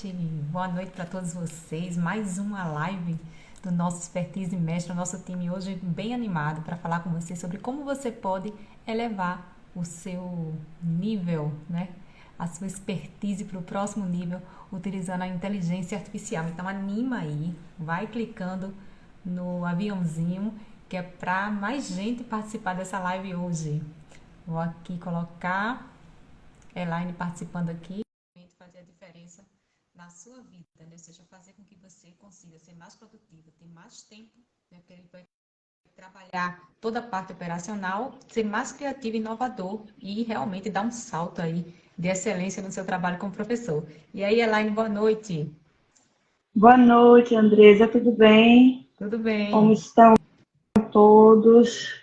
noite. Boa noite para todos vocês. Mais uma live do nosso Expertise Mestre, o nosso time hoje bem animado para falar com vocês sobre como você pode elevar o seu nível, né? A sua expertise para o próximo nível utilizando a inteligência artificial. Então anima aí, vai clicando no aviãozinho que é para mais gente participar dessa live hoje. Vou aqui colocar Elaine participando aqui. Fazer a diferença na sua vida, né? Ou seja, fazer com que você consiga ser mais produtivo, ter mais tempo, né? Porque ele vai trabalhar toda a parte operacional, ser mais criativo e inovador e realmente dar um salto aí de excelência no seu trabalho como professor. E aí, Elaine, boa noite. Boa noite, Andresa, tudo bem? Tudo Como bem? estão todos?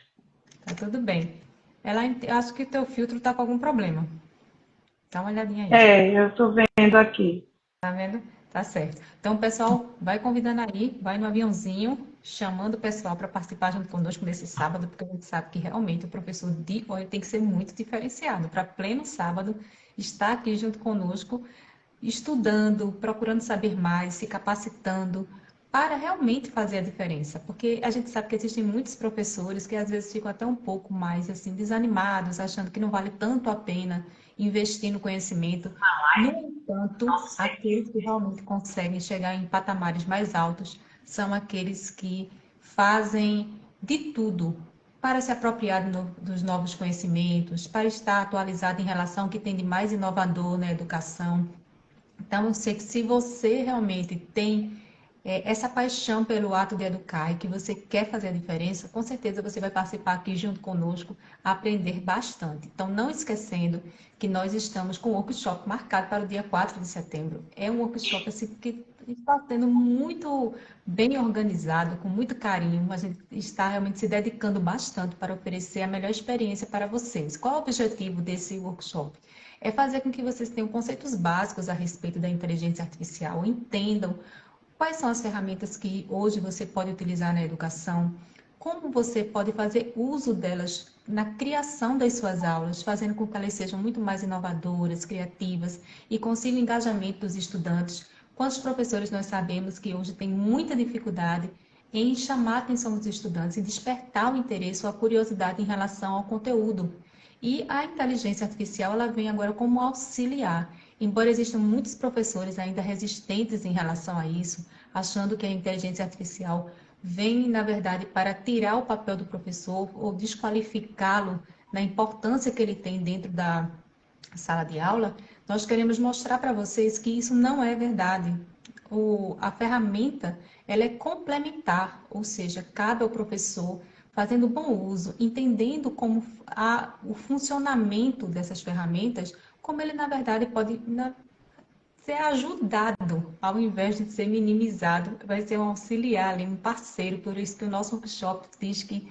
Tá tudo bem. Elaine, eu acho que o teu filtro tá com algum problema. Dá uma olhadinha aí. Eu estou vendo aqui. Tá vendo? Tá certo. Então, o pessoal vai convidando aí, vai no aviãozinho, chamando o pessoal para participar junto conosco nesse sábado, porque a gente sabe que realmente o professor de hoje tem que ser muito diferenciado. Para pleno sábado, estar aqui junto conosco, estudando, procurando saber mais, se capacitando, para realmente fazer a diferença. Porque a gente sabe que existem muitos professores que às vezes ficam até um pouco mais assim desanimados, achando que não vale tanto a pena investir no conhecimento. No entanto, aqueles que realmente conseguem chegar em patamares mais altos são aqueles que fazem de tudo para se apropriar dos novos conhecimentos, para estar atualizado em relação ao que tem de mais inovador na educação. Então, eu sei que se você realmente tem essa paixão pelo ato de educar e que você quer fazer a diferença, com certeza você vai participar aqui junto conosco, aprender bastante. Então, não esquecendo que nós estamos com o workshop marcado para o dia 4 de setembro. É um workshop assim, que está sendo muito bem organizado, com muito carinho. A gente está realmente se dedicando bastante para oferecer a melhor experiência para vocês. Qual é o objetivo desse workshop? É fazer com que vocês tenham conceitos básicos a respeito da inteligência artificial, entendam quais são as ferramentas que hoje você pode utilizar na educação, como você pode fazer uso delas na criação das suas aulas, fazendo com que elas sejam muito mais inovadoras, criativas e consigam o engajamento dos estudantes. Quantos professores nós sabemos que hoje têm muita dificuldade em chamar a atenção dos estudantes e despertar o interesse ou a curiosidade em relação ao conteúdo? E a inteligência artificial, ela vem agora como auxiliar. Embora existam muitos professores ainda resistentes em relação a isso, achando que a inteligência artificial vem, na verdade, para tirar o papel do professor ou desqualificá-lo na importância que ele tem dentro da sala de aula, nós queremos mostrar para vocês que isso não é verdade. A ferramenta, ela é complementar, ou seja, cabe ao professor fazendo bom uso, entendendo como o funcionamento dessas ferramentas, como ele, na verdade, pode ser ajudado, ao invés de ser minimizado, vai ser um auxiliar ali, um parceiro. Por isso que o nosso workshop diz que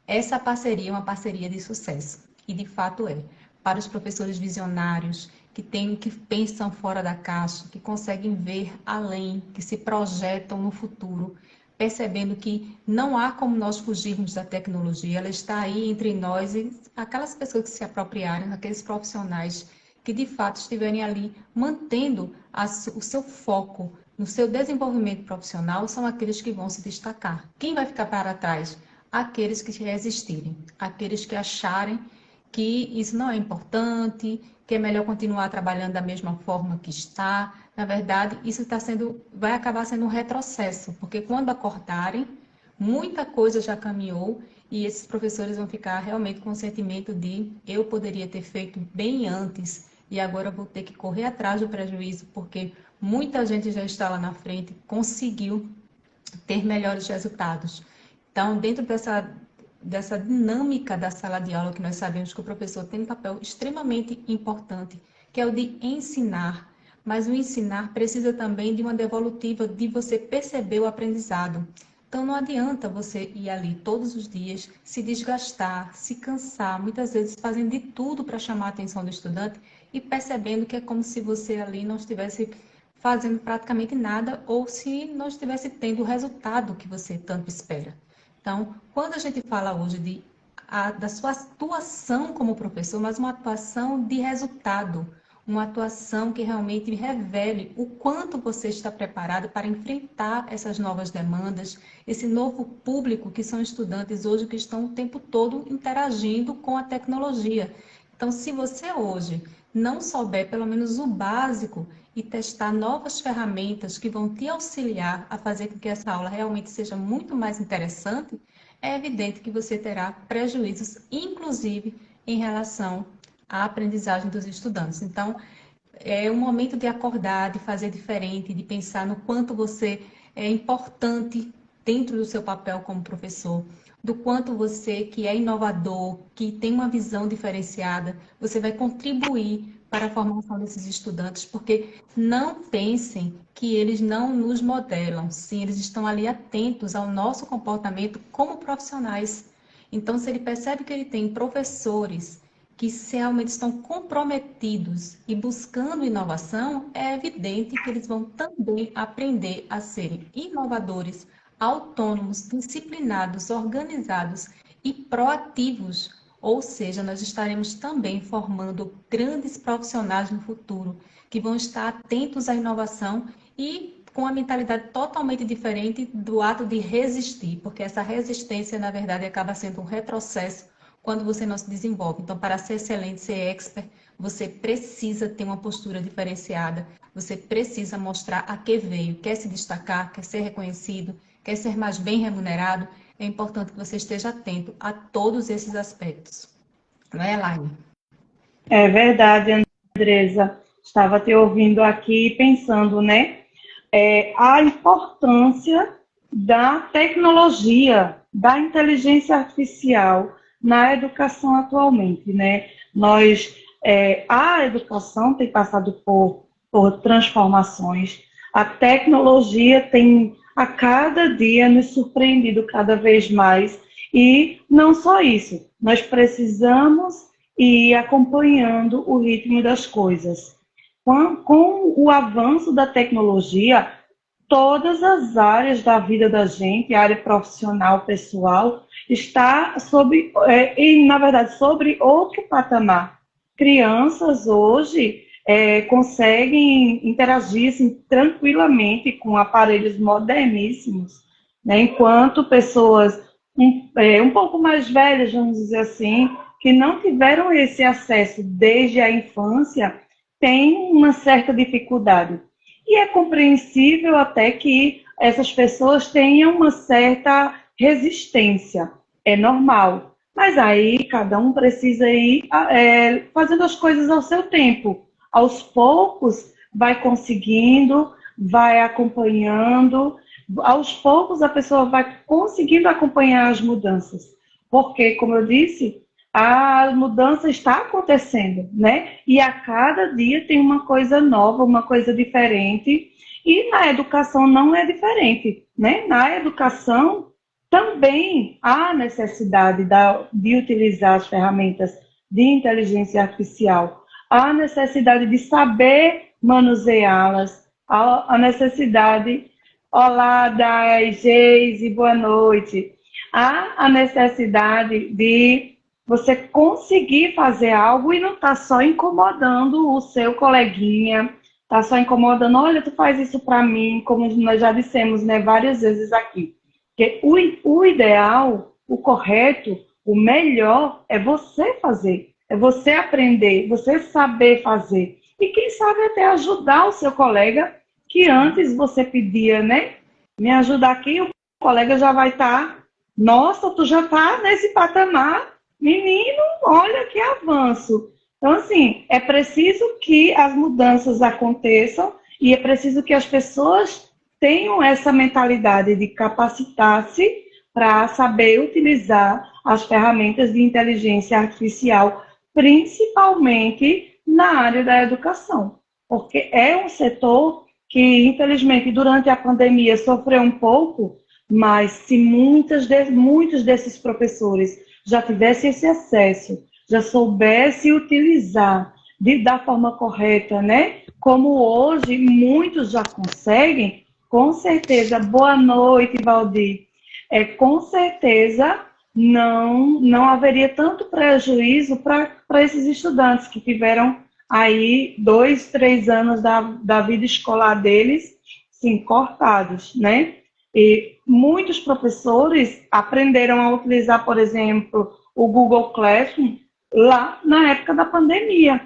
essa parceria é uma parceria de sucesso. E de fato é. Para os professores visionários, que pensam fora da caixa, que conseguem ver além, que se projetam no futuro, percebendo que não há como nós fugirmos da tecnologia, ela está aí entre nós e aquelas pessoas que se apropriarem, aqueles profissionais que de fato estiverem ali mantendo o seu foco no seu desenvolvimento profissional, são aqueles que vão se destacar. Quem vai ficar para trás? Aqueles que resistirem, aqueles que acharem que isso não é importante, que é melhor continuar trabalhando da mesma forma que está. Na verdade, isso vai acabar sendo um retrocesso, porque quando acordarem, muita coisa já caminhou e esses professores vão ficar realmente com o sentimento de eu poderia ter feito bem antes e agora vou ter que correr atrás do prejuízo, porque muita gente já está lá na frente, conseguiu ter melhores resultados. Então, dentro dessa dinâmica da sala de aula, que nós sabemos que o professor tem um papel extremamente importante, que é o de ensinar, mas o ensinar precisa também de uma devolutiva de você perceber o aprendizado. Então, não adianta você ir ali todos os dias, se desgastar, se cansar, muitas vezes fazendo de tudo para chamar a atenção do estudante e percebendo que é como se você ali não estivesse fazendo praticamente nada ou se não estivesse tendo o resultado que você tanto espera. Então, quando a gente fala hoje da sua atuação como professor, mas uma atuação de resultado, uma atuação que realmente revele o quanto você está preparado para enfrentar essas novas demandas, esse novo público que são estudantes hoje que estão o tempo todo interagindo com a tecnologia. Então, se você hoje não souber pelo menos o básico e testar novas ferramentas que vão te auxiliar a fazer com que essa aula realmente seja muito mais interessante, é evidente que você terá prejuízos, inclusive em relação à aprendizagem dos estudantes. Então, é um momento de acordar, de fazer diferente, de pensar no quanto você é importante dentro do seu papel como professor, do quanto você, que é inovador, que tem uma visão diferenciada, você vai contribuir para a formação desses estudantes, porque não pensem que eles não nos modelam, sim, eles estão ali atentos ao nosso comportamento como profissionais. Então, se ele percebe que ele tem professores que realmente estão comprometidos e buscando inovação, é evidente que eles vão também aprender a serem inovadores, autônomos, disciplinados, organizados e proativos. Ou seja, nós estaremos também formando grandes profissionais no futuro, que vão estar atentos à inovação e com a mentalidade totalmente diferente do ato de resistir, porque essa resistência, na verdade, acaba sendo um retrocesso quando você não se desenvolve. Então, para ser excelente, ser expert, você precisa ter uma postura diferenciada, você precisa mostrar a que veio, quer se destacar, quer ser reconhecido, quer ser mais bem remunerado. É importante que você esteja atento a todos esses aspectos. Não é, Elaine? É verdade, Andresa. Estava te ouvindo aqui e pensando, né? A importância da tecnologia, da inteligência artificial na educação atualmente, né? A educação tem passado por transformações, a tecnologia tem a cada dia nos surpreendido cada vez mais, e não só isso, nós precisamos ir acompanhando o ritmo das coisas. Com o avanço da tecnologia, todas as áreas da vida da gente, área profissional, pessoal, está na verdade, sobre outro patamar. Crianças hoje conseguem interagir assim, tranquilamente com aparelhos moderníssimos, né? Enquanto pessoas um pouco mais velhas, vamos dizer assim, que não tiveram esse acesso desde a infância, têm uma certa dificuldade. E é compreensível até que essas pessoas tenham uma certa resistência. É normal. Mas aí cada um precisa ir fazendo as coisas ao seu tempo. Aos poucos vai conseguindo, vai acompanhando. Aos poucos a pessoa vai conseguindo acompanhar as mudanças. Porque, como eu disse, a mudança está acontecendo, né? E a cada dia tem uma coisa nova, uma coisa diferente. E na educação não é diferente, né? Na educação também há necessidade de utilizar as ferramentas de inteligência artificial, há necessidade de saber manuseá-las, há a necessidade. Olá, Dai, Geise, boa noite. Há a necessidade de você conseguir fazer algo e não estar só incomodando o seu coleguinha, tá só incomodando, olha, tu faz isso para mim, como nós já dissemos, né, várias vezes aqui. Porque o ideal, o correto, o melhor é você fazer, é você aprender, você saber fazer. E quem sabe até ajudar o seu colega, que antes você pedia, né, me ajuda aqui, o colega já vai estar, nossa, tu já está nesse patamar, menino, olha que avanço. Então, assim, é preciso que as mudanças aconteçam e é preciso que as pessoas tenham essa mentalidade de capacitar-se para saber utilizar as ferramentas de inteligência artificial, principalmente na área da educação, porque é um setor que, infelizmente, durante a pandemia sofreu um pouco, mas se muitos desses professores já tivessem esse acesso, já soubesse utilizar da forma correta, né? Como hoje muitos já conseguem, com certeza, boa noite, Valdir, com certeza não haveria tanto prejuízo para esses estudantes que tiveram aí 2, 3 anos da vida escolar deles, sim, cortados, né? E muitos professores aprenderam a utilizar, por exemplo, o Google Classroom lá na época da pandemia.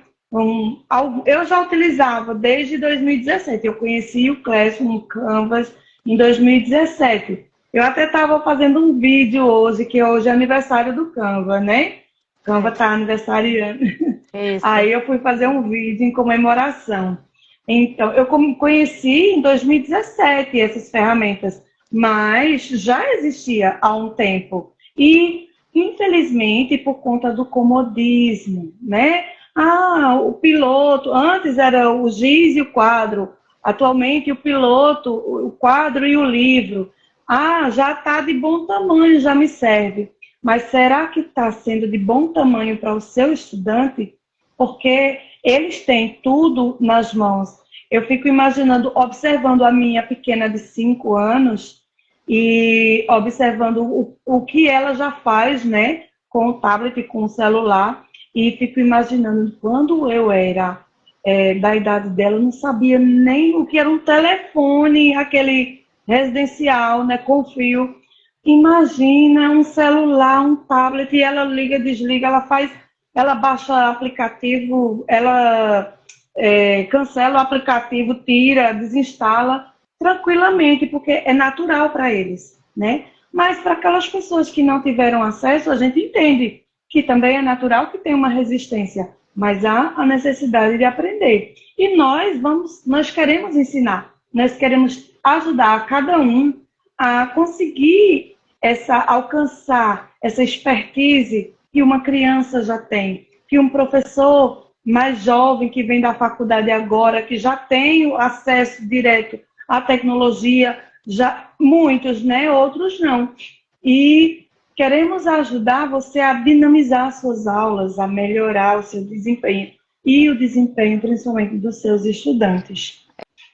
Eu já utilizava desde 2017, eu conheci o Classroom, o Canvas, em 2017. Eu até estava fazendo um vídeo hoje, que hoje é aniversário do Canva, né? Canva está aniversariando. Isso. Aí eu fui fazer um vídeo em comemoração. Então, eu conheci em 2017 essas ferramentas, mas já existia há um tempo. E, infelizmente, por conta do comodismo, né? Ah, o piloto, antes era o giz e o quadro, atualmente o piloto, o quadro e o livro. Ah, já está de bom tamanho, já me serve. Mas será que está sendo de bom tamanho para o seu estudante? Porque eles têm tudo nas mãos. Eu fico imaginando, observando a minha pequena de 5 anos e observando o que ela já faz, né, com o tablet, com o celular, e fico imaginando quando eu era da idade dela, eu não sabia nem o que era um telefone, aquele residencial, né, com fio. Imagina um celular, um tablet, e ela liga, desliga, ela baixa aplicativo, ela cancela o aplicativo, tira, desinstala tranquilamente, porque é natural para eles, né? Mas para aquelas pessoas que não tiveram acesso, a gente entende que também é natural que tenha uma resistência, mas há a necessidade de aprender. E nós queremos ensinar, nós queremos ajudar cada um a conseguir alcançar essa expertise que uma criança já tem, que um professor mais jovem que vem da faculdade agora, que já tem o acesso direto à tecnologia, já muitos, né? Outros não. E queremos ajudar você a dinamizar suas aulas, a melhorar o seu desempenho e o desempenho principalmente dos seus estudantes.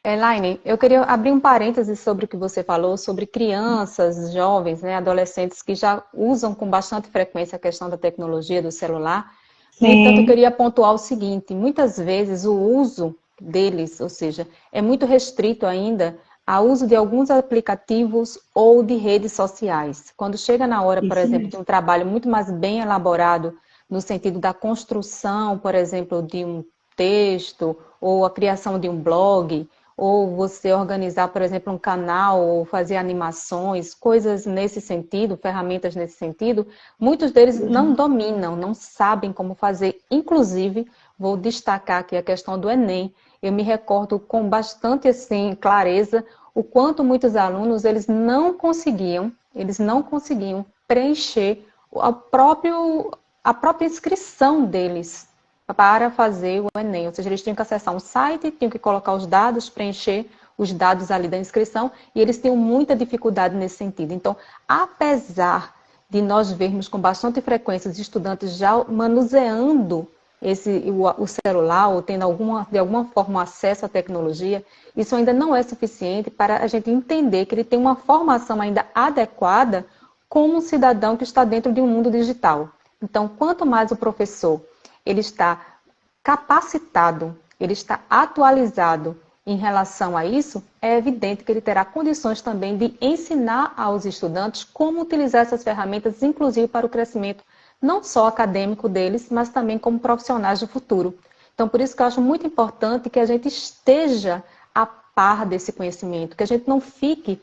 Elaine, eu queria abrir um parêntese sobre o que você falou, sobre crianças, jovens, né, adolescentes que já usam com bastante frequência a questão da tecnologia, do celular. No entanto, eu Sim, queria pontuar o seguinte, muitas vezes o uso deles, ou seja, é muito restrito ainda ao uso de alguns aplicativos ou de redes sociais. Quando chega na hora, por isso exemplo, de mesmo. um trabalho muito mais bem elaborado, no sentido da construção, por exemplo, de um texto, ou a criação de um blog, ou você organizar, por exemplo, um canal, ou fazer animações, coisas nesse sentido, ferramentas nesse sentido, muitos deles não dominam, não sabem como fazer. Inclusive, vou destacar aqui a questão do Enem. Eu me recordo com bastante assim, clareza o quanto muitos alunos eles não conseguiam preencher a própria inscrição deles para fazer o Enem. Ou seja, eles tinham que acessar um site, tinham que colocar os dados, preencher os dados ali da inscrição, e eles tinham muita dificuldade nesse sentido. Então, apesar de nós vermos com bastante frequência os estudantes já manuseando o celular, ou tendo de alguma forma um acesso à tecnologia, isso ainda não é suficiente para a gente entender que ele tem uma formação ainda adequada como um cidadão que está dentro de um mundo digital. Então, quanto mais o professor ele está capacitado, ele está atualizado em relação a isso, é evidente que ele terá condições também de ensinar aos estudantes como utilizar essas ferramentas, inclusive para o crescimento não só acadêmico deles, mas também como profissionais do futuro. Então, por isso que eu acho muito importante que a gente esteja a par desse conhecimento, que a gente não fique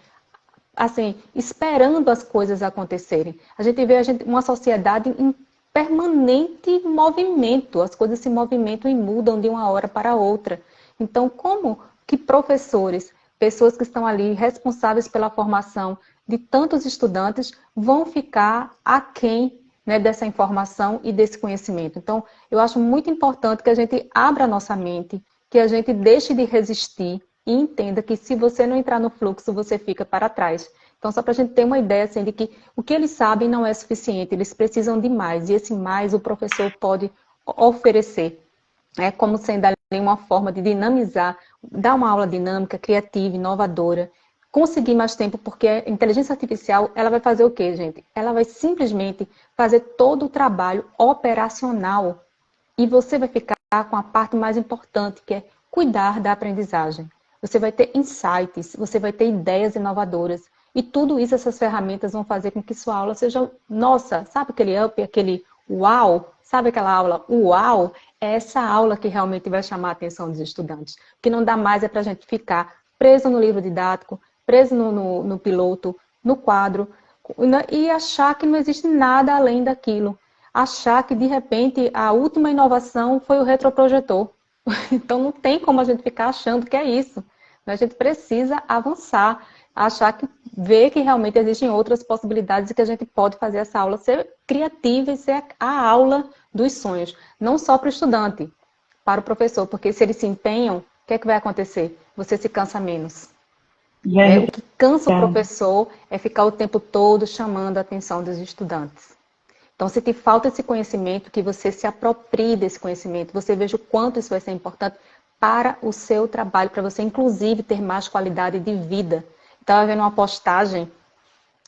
assim, esperando as coisas acontecerem. A gente vê uma sociedade em permanente movimento, as coisas se movimentam e mudam de uma hora para outra. Então, como que professores, pessoas que estão ali responsáveis pela formação de tantos estudantes, vão ficar aquém, né, dessa informação e desse conhecimento? Então, eu acho muito importante que a gente abra a nossa mente, que a gente deixe de resistir e entenda que se você não entrar no fluxo, você fica para trás. Então, só para a gente ter uma ideia assim, de que o que eles sabem não é suficiente, eles precisam de mais, e esse mais o professor pode oferecer, né, como sendo ali uma forma de dinamizar, dar uma aula dinâmica, criativa, inovadora, conseguir mais tempo, porque a inteligência artificial, ela vai fazer o quê, gente? Ela vai simplesmente fazer todo o trabalho operacional, e você vai ficar com a parte mais importante, que é cuidar da aprendizagem. Você vai ter insights, você vai ter ideias inovadoras. E tudo isso, essas ferramentas vão fazer com que sua aula seja, nossa, sabe aquele up, aquele uau? Sabe aquela aula uau? É essa aula que realmente vai chamar a atenção dos estudantes. O que não dá mais é para a gente ficar preso no livro didático, preso no piloto, no quadro, e achar que não existe nada além daquilo. Achar que, de repente, a última inovação foi o retroprojetor. Então, não tem como a gente ficar achando que é isso. A gente precisa avançar, achar que, ver que realmente existem outras possibilidades e que a gente pode fazer essa aula ser criativa e ser a aula dos sonhos. Não só para o estudante, para o professor, porque se eles se empenham, o que é que vai acontecer? Você se cansa menos. O que cansa o professor é ficar o tempo todo chamando a atenção dos estudantes. Então, se te falta esse conhecimento, que você se aproprie desse conhecimento, você veja o quanto isso vai ser importante para o seu trabalho, para você, inclusive, ter mais qualidade de vida. Estava vendo uma postagem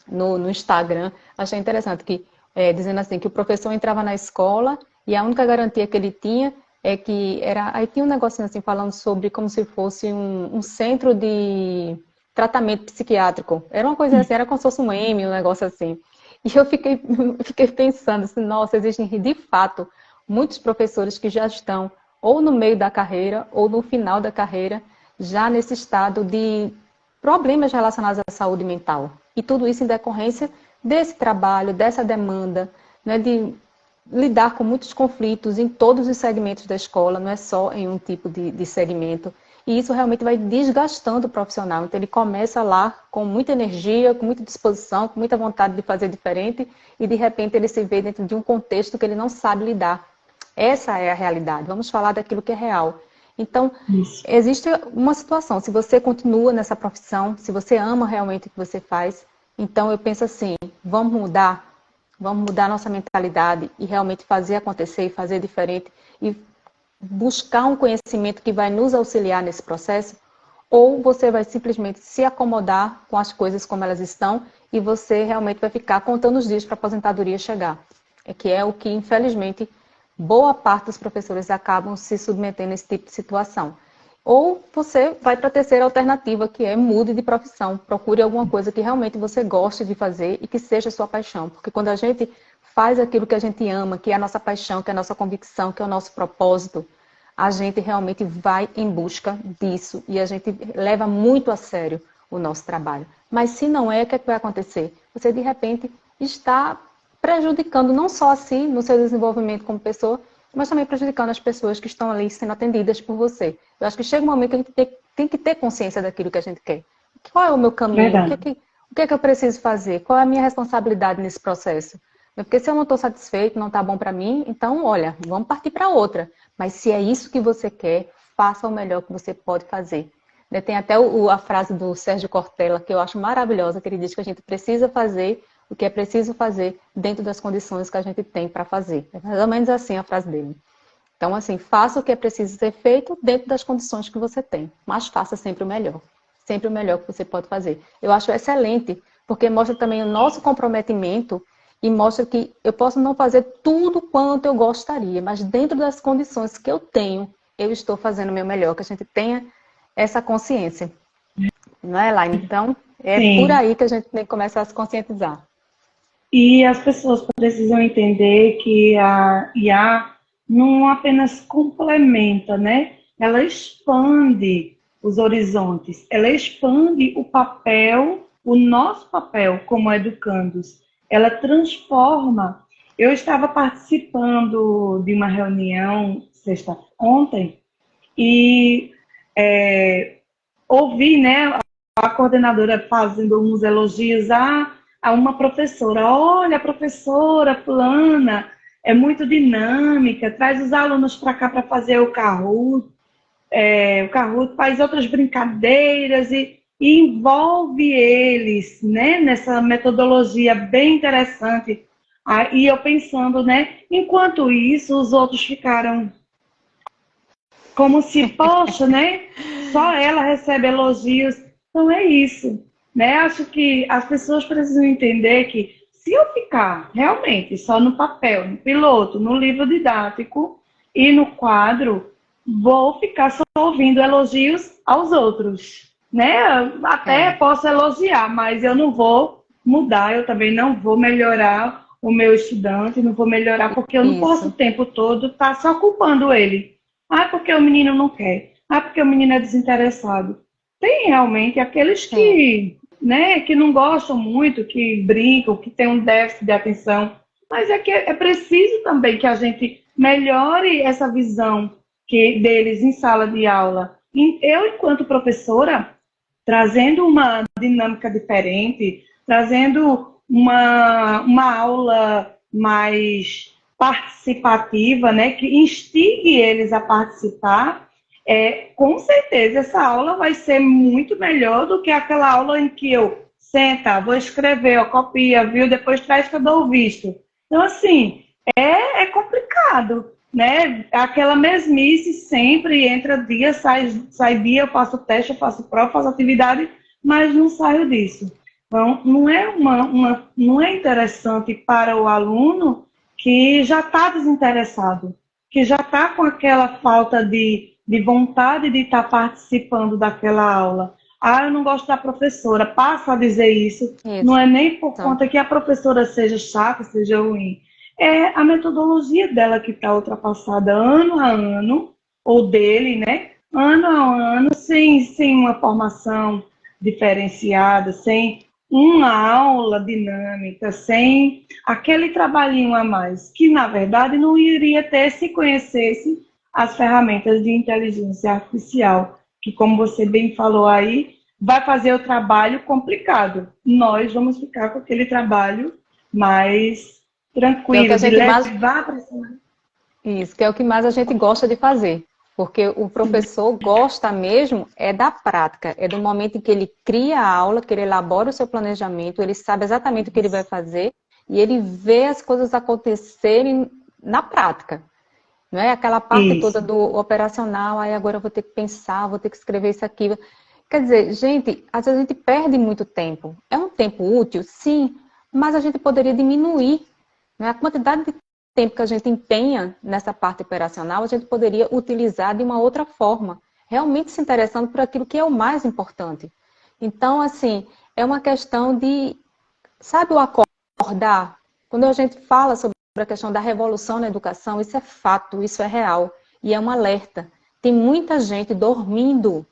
no Instagram, achei interessante, que, dizendo assim, que o professor entrava na escola e a única garantia que ele tinha é que era... Aí tinha um negocinho assim, falando sobre como se fosse um centro de tratamento psiquiátrico. Era uma coisa assim, era como se fosse um M, um negócio assim. E eu fiquei pensando assim, nossa, existem de fato muitos professores que já estão ou no meio da carreira ou no final da carreira, já nesse estado de problemas relacionados à saúde mental. E tudo isso em decorrência desse trabalho, dessa demanda, né, de lidar com muitos conflitos em todos os segmentos da escola, não é só em um tipo de segmento. E isso realmente vai desgastando o profissional. Então, ele começa lá com muita energia, com muita disposição, com muita vontade de fazer diferente, e de repente ele se vê dentro de um contexto que ele não sabe lidar. Essa é a realidade. Vamos falar daquilo que é real. Então, existe uma situação. Se você continua nessa profissão, se você ama realmente o que você faz, então eu penso assim, vamos mudar nossa mentalidade e realmente fazer acontecer e fazer diferente e buscar um conhecimento que vai nos auxiliar nesse processo, ou você vai simplesmente se acomodar com as coisas como elas estão e você realmente vai ficar contando os dias para a aposentadoria chegar. Que é o que, infelizmente, boa parte dos professores acabam se submetendo a esse tipo de situação. Ou você vai para a terceira alternativa, que é mude de profissão. Procure alguma coisa que realmente você goste de fazer e que seja sua paixão. Porque quando a gente faz aquilo que a gente ama, que é a nossa paixão, que é a nossa convicção, que é o nosso propósito, a gente realmente vai em busca disso e a gente leva muito a sério o nosso trabalho. Mas se não é, o que é que vai acontecer? Você, de repente, está prejudicando não só a si, no seu desenvolvimento como pessoa, mas também prejudicando as pessoas que estão ali sendo atendidas por você. Eu acho que chega um momento que a gente tem que ter consciência daquilo que a gente quer. Qual é o meu caminho? O que é que eu preciso fazer? Qual é a minha responsabilidade nesse processo? Porque se eu não estou satisfeito, não está bom para mim, então, olha, vamos partir para outra. Mas se é isso que você quer, faça o melhor que você pode fazer. Tem até a frase do Sérgio Cortella, que eu acho maravilhosa, que ele diz que a gente precisa fazer o que é preciso fazer dentro das condições que a gente tem para fazer. É mais ou menos assim a frase dele. Então, assim, faça o que é preciso ser feito dentro das condições que você tem. Mas faça sempre o melhor. Sempre o melhor que você pode fazer. Eu acho excelente, porque mostra também o nosso comprometimento e mostra que eu posso não fazer tudo quanto eu gostaria, mas dentro das condições que eu tenho, eu estou fazendo o meu melhor, que a gente tenha essa consciência. Não é, Elaine? Então, Sim. Por aí que a gente tem que começar a se conscientizar. E as pessoas precisam entender que a IA não apenas complementa, né? Ela expande os horizontes, ela expande o papel, o nosso papel como educandos. Ela transforma. Eu estava participando de uma reunião ontem e ouvi, né, a coordenadora fazendo uns elogios a uma professora. Olha, a professora fulana é muito dinâmica, traz os alunos para cá para fazer o Kahoot, faz outras brincadeiras e envolve eles, né, nessa metodologia bem interessante. E eu pensando, né, enquanto isso, os outros ficaram como se, poxa, né, só ela recebe elogios. Então é isso, né? Acho que as pessoas precisam entender que se eu ficar realmente só no papel, no piloto, no livro didático, e no quadro vou ficar só ouvindo elogios aos outros, né? Até posso elogiar, mas eu não vou mudar, eu também não vou melhorar o meu estudante, não vou melhorar, porque eu não posso o tempo todo estar só culpando ele. Ah, porque o menino não quer. Ah, porque o menino é desinteressado. Tem realmente aqueles que, né, que não gostam muito, que brincam, que tem um déficit de atenção, mas é que é preciso também que a gente melhore essa visão deles em sala de aula. Eu, enquanto professora, trazendo uma dinâmica diferente, trazendo uma aula mais participativa, né, que instigue eles a participar, com certeza essa aula vai ser muito melhor do que aquela aula em que eu senta, vou escrever, ó, copia, viu, depois traz que eu dou o visto. Então, assim, é complicado, né? Aquela mesmice sempre, entra dia, sai dia, eu faço teste, eu faço prova, faço atividade, mas não saio disso. Então, não é interessante para o aluno que já está desinteressado, que já está com aquela falta de vontade de estar participando daquela aula. Ah, eu não gosto da professora, passa a dizer isso. Não é nem por conta que a professora seja chata, seja ruim. É a metodologia dela que está ultrapassada ano a ano, ou dele, né? Ano a ano, sem uma formação diferenciada, sem uma aula dinâmica, sem aquele trabalhinho a mais, que na verdade não iria ter se conhecesse as ferramentas de inteligência artificial, que, como você bem falou aí, vai fazer o trabalho complicado. Nós vamos ficar com aquele trabalho mais tranquilo, de levar para cima. Isso, que é o que mais a gente gosta de fazer. Porque o professor gosta mesmo da prática, é do momento em que ele cria a aula, que ele elabora o seu planejamento, ele sabe exatamente o que ele vai fazer e ele vê as coisas acontecerem na prática. Não é aquela parte toda do operacional, aí agora eu vou ter que pensar, vou ter que escrever isso aqui. Quer dizer, gente, às vezes a gente perde muito tempo. É um tempo útil, sim, mas a gente poderia diminuir, né? A quantidade de tempo que a gente empenha nessa parte operacional, a gente poderia utilizar de uma outra forma, realmente se interessando por aquilo que é o mais importante. Então, assim, é uma questão de, sabe, o acordar? Quando a gente fala sobre a questão da revolução na educação, isso é fato, isso é real, e é um alerta. Tem muita gente dormindo,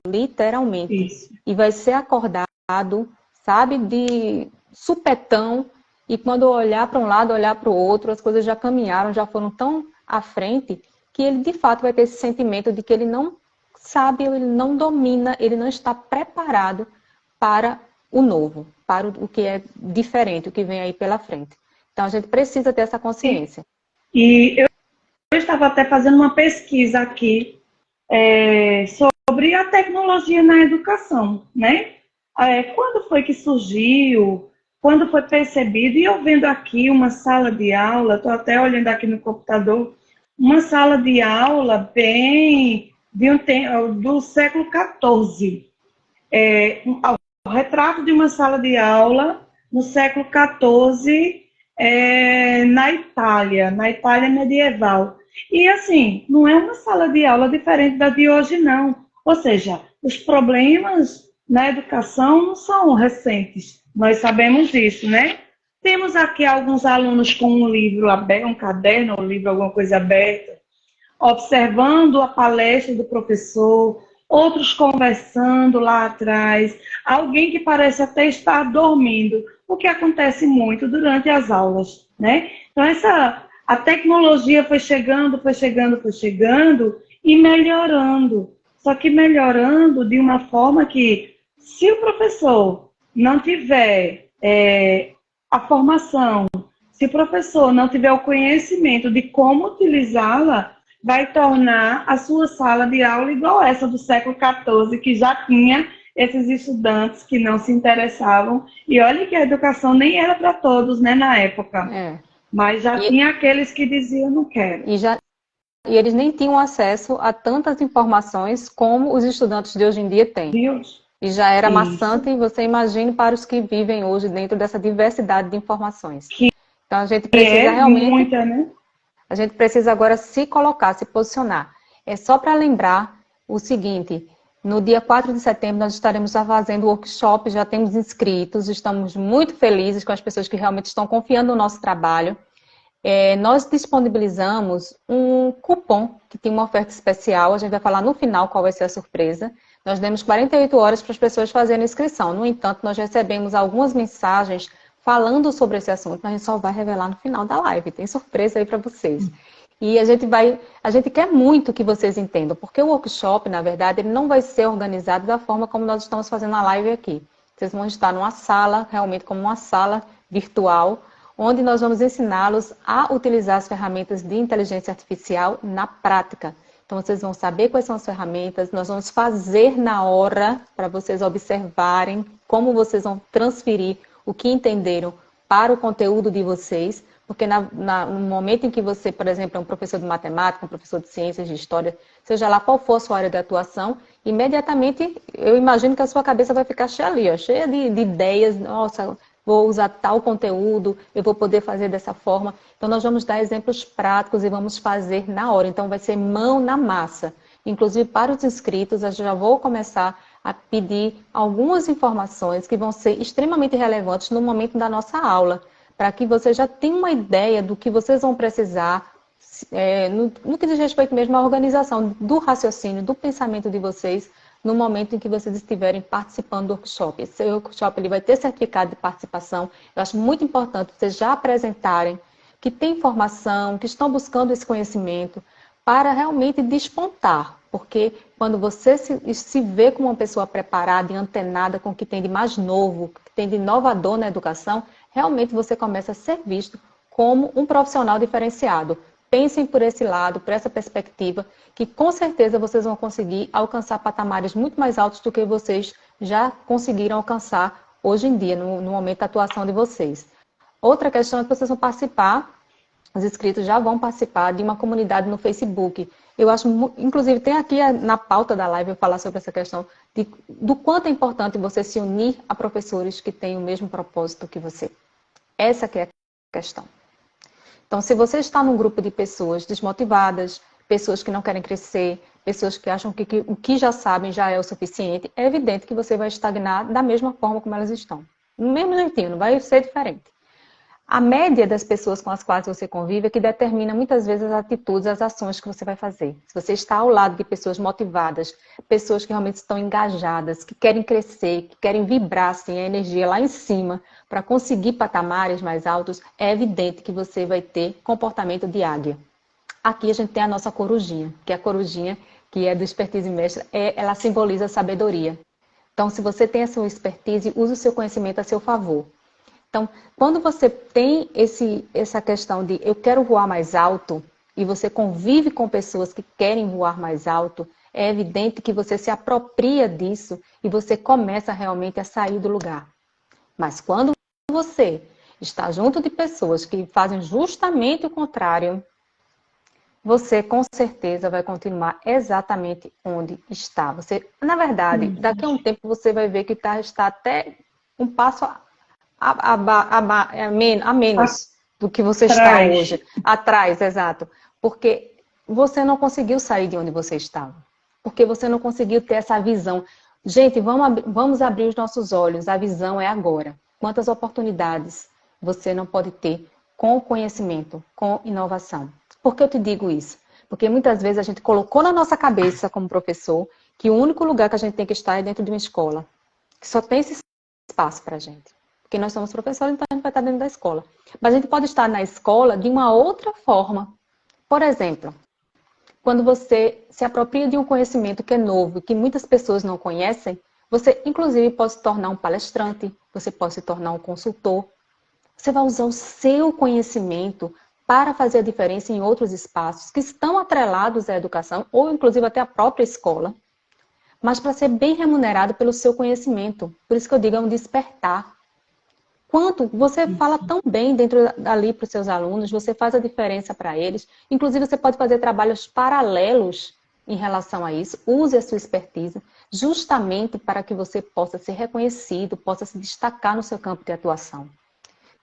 literalmente, e vai ser acordado, sabe, de supetão, e quando olhar para um lado, olhar para o outro, as coisas já caminharam, já foram tão à frente, que ele de fato vai ter esse sentimento de que ele não sabe, ele não domina, ele não está preparado para o novo, para o que é diferente, o que vem aí pela frente. Então a gente precisa ter essa consciência. E eu estava até fazendo uma pesquisa aqui sobre a tecnologia na educação, né? Quando foi que surgiu? Quando foi percebido, e eu vendo aqui uma sala de aula, estou até olhando aqui no computador, uma sala de aula bem do século XIV. O retrato de uma sala de aula no século XIV na Itália medieval. E assim, não é uma sala de aula diferente da de hoje, não. Ou seja, os problemas na educação não são recentes. Nós sabemos disso, né? Temos aqui alguns alunos com um livro aberto, um caderno, um livro, alguma coisa aberta, observando a palestra do professor, outros conversando lá atrás, alguém que parece até estar dormindo, o que acontece muito durante as aulas, né? Então, a tecnologia foi chegando e melhorando. Só que melhorando de uma forma que, se o professor não tiver a formação, se o professor não tiver o conhecimento de como utilizá-la, vai tornar a sua sala de aula igual essa do século XIV, que já tinha esses estudantes que não se interessavam. E olha que a educação nem era para todos, né, na época. Mas já tinha aqueles que diziam, não quero. E eles nem tinham acesso a tantas informações como os estudantes de hoje em dia têm. E já era maçante, você imagine para os que vivem hoje dentro dessa diversidade de informações. Então a gente precisa realmente... Muita, né? A gente precisa agora se colocar, se posicionar. É só para lembrar o seguinte, no dia 4 de setembro nós estaremos já fazendo o workshop, já temos inscritos, estamos muito felizes com as pessoas que realmente estão confiando no nosso trabalho. Nós disponibilizamos um cupom que tem uma oferta especial, a gente vai falar no final qual vai ser a surpresa. Nós demos 48 horas para as pessoas fazerem inscrição. No entanto, nós recebemos algumas mensagens falando sobre esse assunto, mas a gente só vai revelar no final da live. Tem surpresa aí para vocês. E a gente quer muito que vocês entendam, porque o workshop, na verdade, ele não vai ser organizado da forma como nós estamos fazendo a live aqui. Vocês vão estar numa sala, realmente como uma sala virtual, onde nós vamos ensiná-los a utilizar as ferramentas de inteligência artificial na prática. Então, vocês vão saber quais são as ferramentas, nós vamos fazer na hora para vocês observarem como vocês vão transferir o que entenderam para o conteúdo de vocês, porque no momento em que você, por exemplo, é um professor de matemática, um professor de ciências, de história, seja lá qual for a sua área de atuação, imediatamente eu imagino que a sua cabeça vai ficar cheia ali, ó, cheia de ideias, nossa, vou usar tal conteúdo, eu vou poder fazer dessa forma. Então, nós vamos dar exemplos práticos e vamos fazer na hora. Então, vai ser mão na massa. Inclusive, para os inscritos, eu já vou começar a pedir algumas informações que vão ser extremamente relevantes no momento da nossa aula, para que você já tenha uma ideia do que vocês vão precisar, no que diz respeito mesmo à organização do raciocínio, do pensamento de vocês, no momento em que vocês estiverem participando do workshop. Esse workshop ele vai ter certificado de participação. Eu acho muito importante vocês já apresentarem que tem informação, que estão buscando esse conhecimento, para realmente despontar. Porque quando você se vê como uma pessoa preparada e antenada com o que tem de mais novo, o que tem de inovador na educação, realmente você começa a ser visto como um profissional diferenciado. Pensem por esse lado, por essa perspectiva, que com certeza vocês vão conseguir alcançar patamares muito mais altos do que vocês já conseguiram alcançar hoje em dia, no momento da atuação de vocês. Outra questão é que vocês vão participar, os inscritos já vão participar de uma comunidade no Facebook. Eu acho, inclusive, tem aqui na pauta da live eu falar sobre essa questão do quanto é importante você se unir a professores que têm o mesmo propósito que você. Essa que é a questão. Então, se você está num grupo de pessoas desmotivadas, pessoas que não querem crescer, pessoas que acham que o que já sabem já é o suficiente, é evidente que você vai estagnar da mesma forma como elas estão. No mesmo jeitinho, não vai ser diferente. A média das pessoas com as quais você convive é que determina muitas vezes as atitudes, as ações que você vai fazer. Se você está ao lado de pessoas motivadas, pessoas que realmente estão engajadas, que querem crescer, que querem vibrar assim, a energia lá em cima para conseguir patamares mais altos, é evidente que você vai ter comportamento de águia. Aqui a gente tem a nossa corujinha, que é a corujinha, que é do expertise mestre, ela simboliza a sabedoria. Então, se você tem a sua expertise, use o seu conhecimento a seu favor. Então, quando você tem essa questão de eu quero voar mais alto, e você convive com pessoas que querem voar mais alto, é evidente que você se apropria disso e você começa realmente a sair do lugar. Mas quando você está junto de pessoas que fazem justamente o contrário, você com certeza vai continuar exatamente onde está. Você, na verdade, daqui a um tempo você vai ver que está até um passo a menos do que você está hoje. Atrás, exato. Porque você não conseguiu sair de onde você estava. Porque você não conseguiu ter essa visão. Gente, vamos abrir os nossos olhos. A visão é agora. Quantas oportunidades você não pode ter com conhecimento, com inovação. Por que eu te digo isso? Porque muitas vezes a gente colocou na nossa cabeça como professor que o único lugar que a gente tem que estar é dentro de uma escola. Que só tem esse espaço para a gente. Porque nós somos professores, então a gente vai estar dentro da escola. Mas a gente pode estar na escola de uma outra forma. Por exemplo, quando você se apropria de um conhecimento que é novo e que muitas pessoas não conhecem, você inclusive pode se tornar um palestrante, você pode se tornar um consultor. Você vai usar o seu conhecimento para fazer a diferença em outros espaços que estão atrelados à educação ou inclusive até à própria escola, mas para ser bem remunerado pelo seu conhecimento. Por isso que eu digo, é um despertar. Quanto você fala tão bem dentro dali para os seus alunos, você faz a diferença para eles. Inclusive, você pode fazer trabalhos paralelos em relação a isso. Use a sua expertise justamente para que você possa ser reconhecido, possa se destacar no seu campo de atuação.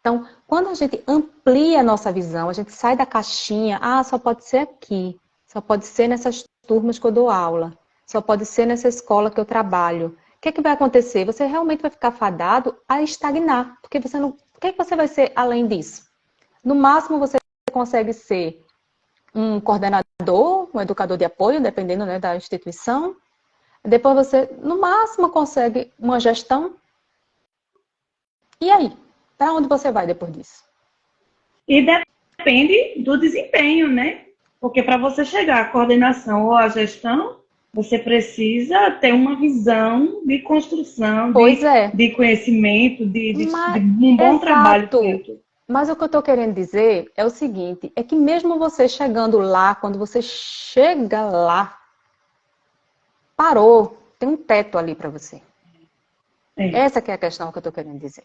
Então, quando a gente amplia a nossa visão, a gente sai da caixinha, só pode ser aqui, só pode ser nessas turmas que eu dou aula, só pode ser nessa escola que eu trabalho. O que é que vai acontecer? Você realmente vai ficar fadado a estagnar, porque você não... O que é que você vai ser além disso? No máximo, você consegue ser um coordenador, um educador de apoio, dependendo, né, da instituição. Depois você, no máximo, consegue uma gestão. E aí? Para onde você vai depois disso? E depende do desempenho, né? Porque para você chegar à coordenação ou à gestão, você precisa ter uma visão de construção, de conhecimento, de um bom trabalho feito. Mas o que eu estou querendo dizer é o seguinte, é que mesmo você chegando lá, quando você chega lá, parou, tem um teto ali para você. Essa que é a questão que eu estou querendo dizer.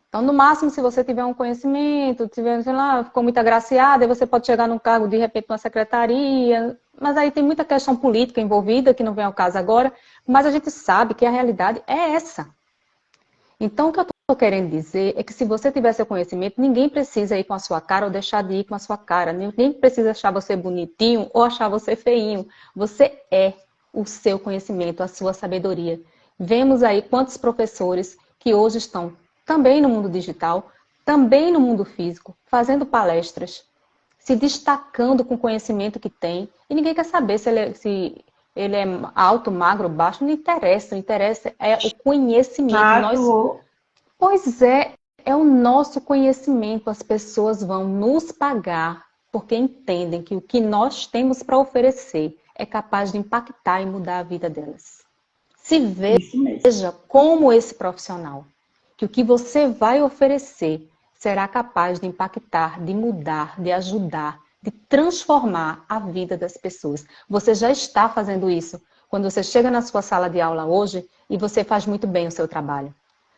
Então, no máximo, se você tiver um conhecimento, tiver, sei lá, ficou muito agraciada, aí você pode chegar num cargo, de repente, numa secretaria, mas aí tem muita questão política envolvida, que não vem ao caso agora, mas a gente sabe que a realidade é essa. Então, o que eu estou querendo dizer é que se você tiver seu conhecimento, ninguém precisa ir com a sua cara ou deixar de ir com a sua cara. Ninguém precisa achar você bonitinho ou achar você feinho. Você é o seu conhecimento, a sua sabedoria. Vemos aí quantos professores que hoje estão também no mundo digital, também no mundo físico, fazendo palestras, se destacando com o conhecimento que tem. E ninguém quer saber se ele é alto, magro, baixo, não interessa. O interessa é o conhecimento. Pois é o nosso conhecimento. As pessoas vão nos pagar porque entendem que o que nós temos para oferecer é capaz de impactar e mudar a vida delas. Se veja como esse profissional, que o que você vai oferecer será capaz de impactar, de mudar, de ajudar, de transformar a vida das pessoas. Você já está fazendo isso quando você chega na sua sala de aula hoje e você faz muito bem o seu trabalho.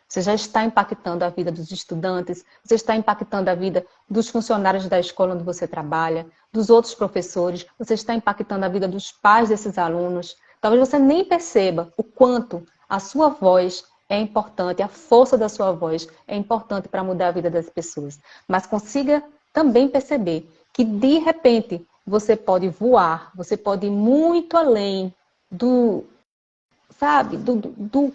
Você já está impactando a vida dos estudantes, você está impactando a vida dos funcionários da escola onde você trabalha, dos outros professores, você está impactando a vida dos pais desses alunos. Talvez você nem perceba o quanto a sua voz é importante, a força da sua voz é importante para mudar a vida das pessoas. Mas consiga também perceber que, de repente, você pode voar, você pode ir muito além do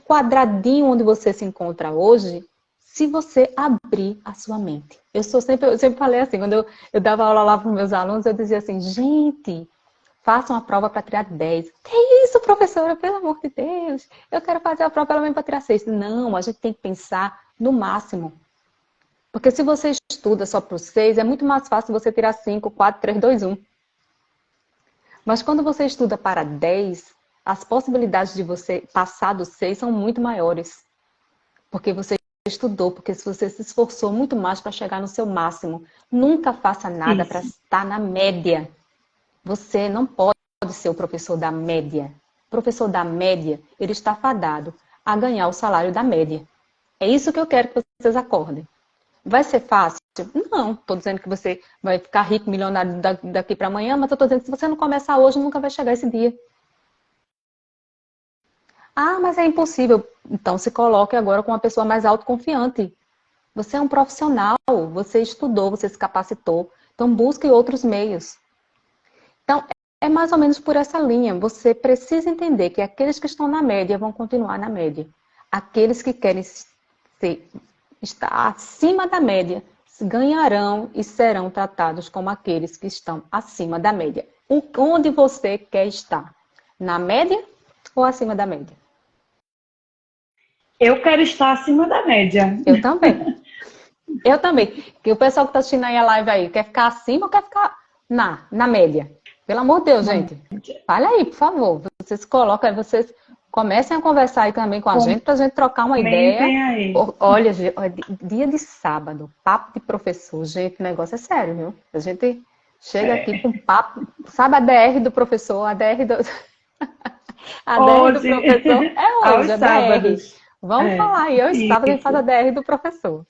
quadradinho onde você se encontra hoje, se você abrir a sua mente. Eu sempre falei assim, quando eu dava aula lá para os meus alunos, eu dizia assim, gente, façam a prova para tirar 10. Que isso, professora? Pelo amor de Deus. Eu quero fazer a prova pelo menos para tirar 6. Não, a gente tem que pensar no máximo. Porque se você estuda só para o 6, é muito mais fácil você tirar 5, 4, 3, 2, 1. Mas quando você estuda para 10, as possibilidades de você passar do 6 são muito maiores. Porque você estudou, porque você se esforçou muito mais para chegar no seu máximo. Nunca faça nada para estar na média. Você não pode ser o professor da média. O professor da média, ele está fadado a ganhar o salário da média. É isso que eu quero que vocês acordem. Vai ser fácil? Não. Estou dizendo que você vai ficar rico, milionário daqui para amanhã, mas eu estou dizendo que se você não começar hoje, nunca vai chegar esse dia. Mas é impossível. Então se coloque agora com uma pessoa mais autoconfiante. Você é um profissional, você estudou, você se capacitou. Então busque outros meios. Então, é mais ou menos por essa linha. Você precisa entender que aqueles que estão na média vão continuar na média. Aqueles que querem estar acima da média ganharão e serão tratados como aqueles que estão acima da média. Onde você quer estar? Na média ou acima da média? Eu quero estar acima da média. Eu também. Eu também. Porque o pessoal que está assistindo aí a live aí, quer ficar acima ou quer ficar na média? Pelo amor de Deus, gente. Fala aí, por favor. Vocês colocam, vocês comecem a conversar aí também com a gente, para a gente trocar uma ideia. Aí. Olha, dia de sábado, papo de professor. Gente, o negócio é sério, viu? A gente chega aqui com papo. Sabe a DR do professor? A DR do... a DR do professor é hoje, a DR. Vamos falar aí. Eu sábado a gente faz a DR do professor.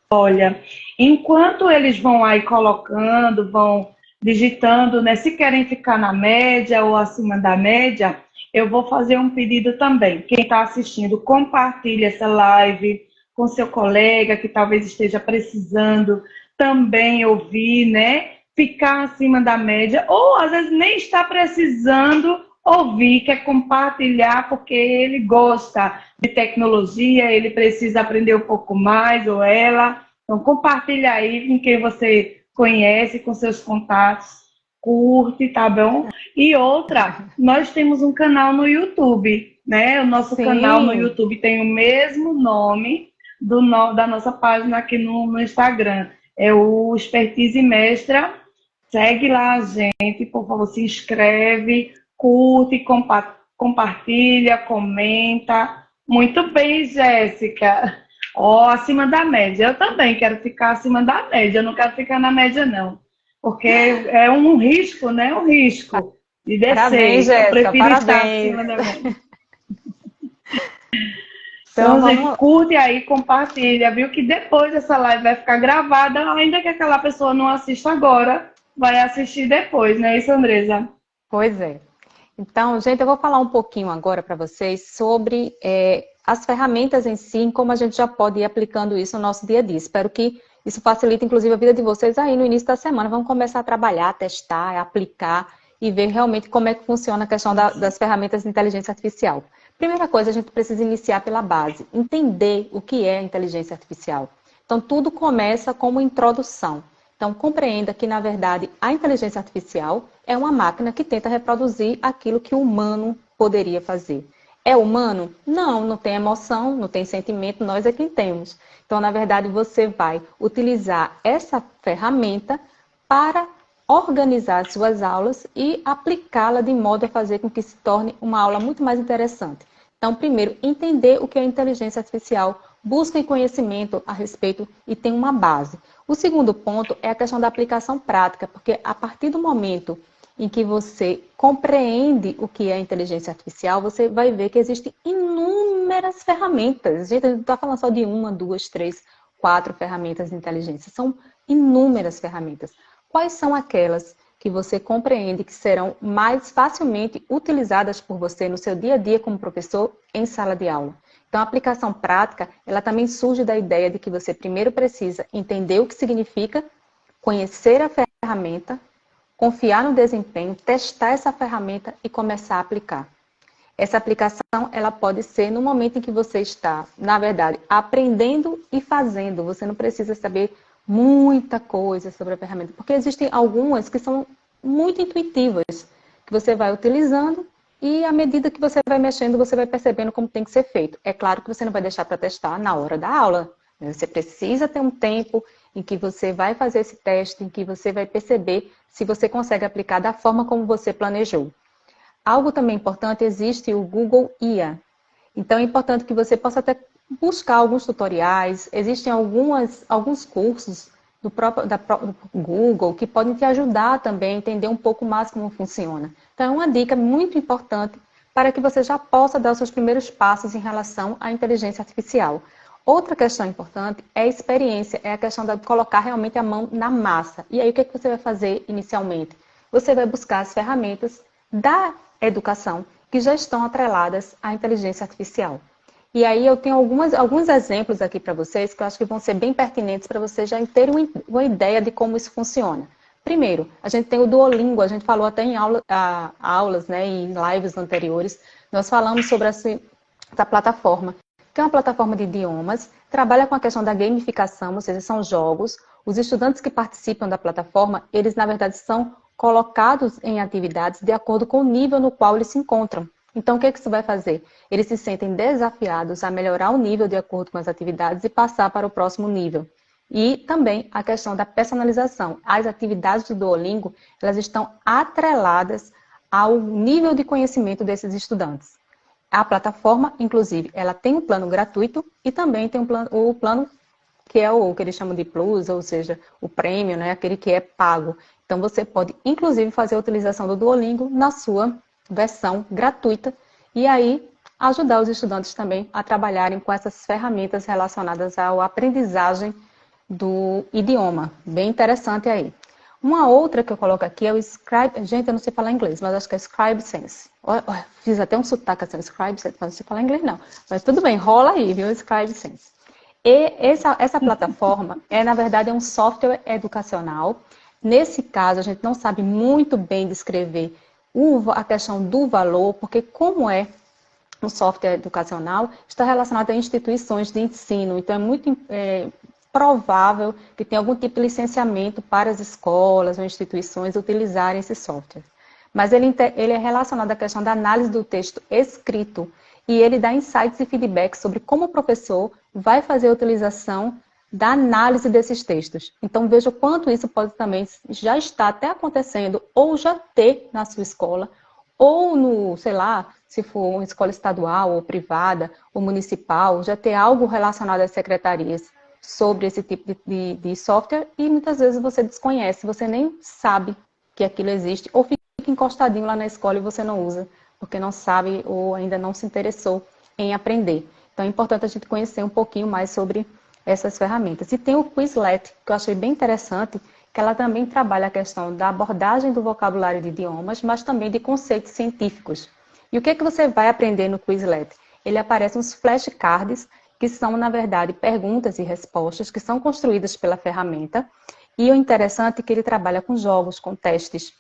Olha, enquanto eles vão aí colocando, vão digitando, né? Se querem ficar na média ou acima da média, eu vou fazer um pedido também. Quem está assistindo, compartilhe essa live, com seu colega que talvez esteja precisando também ouvir, né? Ficar acima da média, ou às vezes nem está precisando ouvir, quer compartilhar porque ele gosta de tecnologia, ele precisa aprender um pouco mais, ou ela. Então, compartilha aí com quem você conhece, com seus contatos, curte, tá bom? E outra, nós temos um canal no YouTube, né? O nosso canal no Sim, YouTube tem o mesmo nome da nossa página aqui no Instagram. É o Expertise Mestra. Segue lá a gente, por favor, se inscreve, curte, compartilha, comenta. Muito bem, Jéssica. Ó, acima da média. Eu também quero ficar acima da média. Eu não quero ficar na média, não. Porque é um risco, né? Um risco de parabéns, descer. Eu Jéssica, prefiro estar parabéns. acima da média. Então, Então, gente, vamos. curte aí, compartilha, viu? Que depois essa live vai ficar gravada, ainda que aquela pessoa não assista agora, vai assistir depois, né, isso, Andresa? Pois é. Então, gente, eu vou falar um pouquinho agora para vocês sobre as ferramentas em si, e como a gente já pode ir aplicando isso no nosso dia a dia. Espero que isso facilite, inclusive, a vida de vocês aí no início da semana. Vamos começar a trabalhar, testar, aplicar e ver realmente como é que funciona a questão das ferramentas de inteligência artificial. Primeira coisa, a gente precisa iniciar pela base, entender o que é a inteligência artificial. Então, tudo começa como introdução. Então, compreenda que, na verdade, a inteligência artificial é uma máquina que tenta reproduzir aquilo que o humano poderia fazer. É humano? Não, não tem emoção, não tem sentimento, nós é quem temos. Então, na verdade, você vai utilizar essa ferramenta para organizar as suas aulas e aplicá-la de modo a fazer com que se torne uma aula muito mais interessante. Então, primeiro, entender o que é inteligência artificial, busquem conhecimento a respeito e tenham uma base. O segundo ponto é a questão da aplicação prática, porque a partir do momento em que você compreende o que é inteligência artificial, você vai ver que existem inúmeras ferramentas. Gente, a gente não está falando só de uma, duas, três, quatro ferramentas de inteligência. São inúmeras ferramentas. Quais são aquelas que você compreende que serão mais facilmente utilizadas por você no seu dia a dia como professor em sala de aula? Então, a aplicação prática, ela também surge da ideia de que você primeiro precisa entender o que significa, conhecer a ferramenta, confiar no desempenho, testar essa ferramenta e começar a aplicar. Essa aplicação, ela pode ser no momento em que você está, na verdade, aprendendo e fazendo. Você não precisa saber muita coisa sobre a ferramenta, porque existem algumas que são muito intuitivas, que você vai utilizando e à medida que você vai mexendo, você vai percebendo como tem que ser feito. É claro que você não vai deixar para testar na hora da aula. Você precisa ter um tempo em que você vai fazer esse teste, em que você vai perceber se você consegue aplicar da forma como você planejou. Algo também importante, existe o Google IA. Então é importante que você possa até buscar alguns tutoriais, existem alguns cursos do Google que podem te ajudar também a entender um pouco mais como funciona. Então é uma dica muito importante para que você já possa dar os seus primeiros passos em relação à inteligência artificial. Outra questão importante é a experiência, é a questão de colocar realmente a mão na massa. E aí o que você vai fazer inicialmente? Você vai buscar as ferramentas da educação que já estão atreladas à inteligência artificial. E aí eu tenho alguns exemplos aqui para vocês que eu acho que vão ser bem pertinentes para vocês já terem uma ideia de como isso funciona. Primeiro, a gente tem o Duolingo, a gente falou até em aulas, né, em lives anteriores, nós falamos sobre essa plataforma, que é uma plataforma de idiomas, trabalha com a questão da gamificação, ou seja, são jogos. Os estudantes que participam da plataforma, eles na verdade são colocados em atividades de acordo com o nível no qual eles se encontram. Então, o que isso vai fazer? Eles se sentem desafiados a melhorar o nível de acordo com as atividades e passar para o próximo nível. E também a questão da personalização. As atividades do Duolingo, elas estão atreladas ao nível de conhecimento desses estudantes. A plataforma, inclusive, ela tem um plano gratuito e também tem o plano que é o que eles chamam de Plus, ou seja, o Premium, né? Aquele que é pago. Então, você pode, inclusive, fazer a utilização do Duolingo na sua versão gratuita e aí ajudar os estudantes também a trabalharem com essas ferramentas relacionadas à aprendizagem do idioma. Bem interessante aí. Uma outra que eu coloco aqui é o Scribe... Gente, eu não sei falar inglês, mas acho que é Scribe Sense. Fiz até um sotaque assim, Scribe Sense, mas não sei falar inglês não. Mas tudo bem, rola aí, viu? Scribe Sense. E essa plataforma na verdade, é um software educacional. Nesse caso, a gente não sabe muito bem descrever a questão do valor, porque como é um software educacional, está relacionado a instituições de ensino. Então, é muito provável que tenha algum tipo de licenciamento para as escolas ou instituições utilizarem esse software. Mas ele é relacionado à questão da análise do texto escrito e ele dá insights e feedbacks sobre como o professor vai fazer a utilização da análise desses textos. Então, veja o quanto isso pode também já estar até acontecendo ou já ter na sua escola, ou no, sei lá, se for uma escola estadual ou privada ou municipal, já ter algo relacionado às secretarias sobre esse tipo de software e muitas vezes você desconhece, você nem sabe que aquilo existe ou fica encostadinho lá na escola e você não usa, porque não sabe ou ainda não se interessou em aprender. Então é importante a gente conhecer um pouquinho mais sobre essas ferramentas. E tem o Quizlet, que eu achei bem interessante, que ela também trabalha a questão da abordagem do vocabulário de idiomas, mas também de conceitos científicos. E o que você vai aprender no Quizlet? Ele aparece uns flashcards, que são, na verdade, perguntas e respostas que são construídas pela ferramenta. E o interessante é que ele trabalha com jogos, com testes.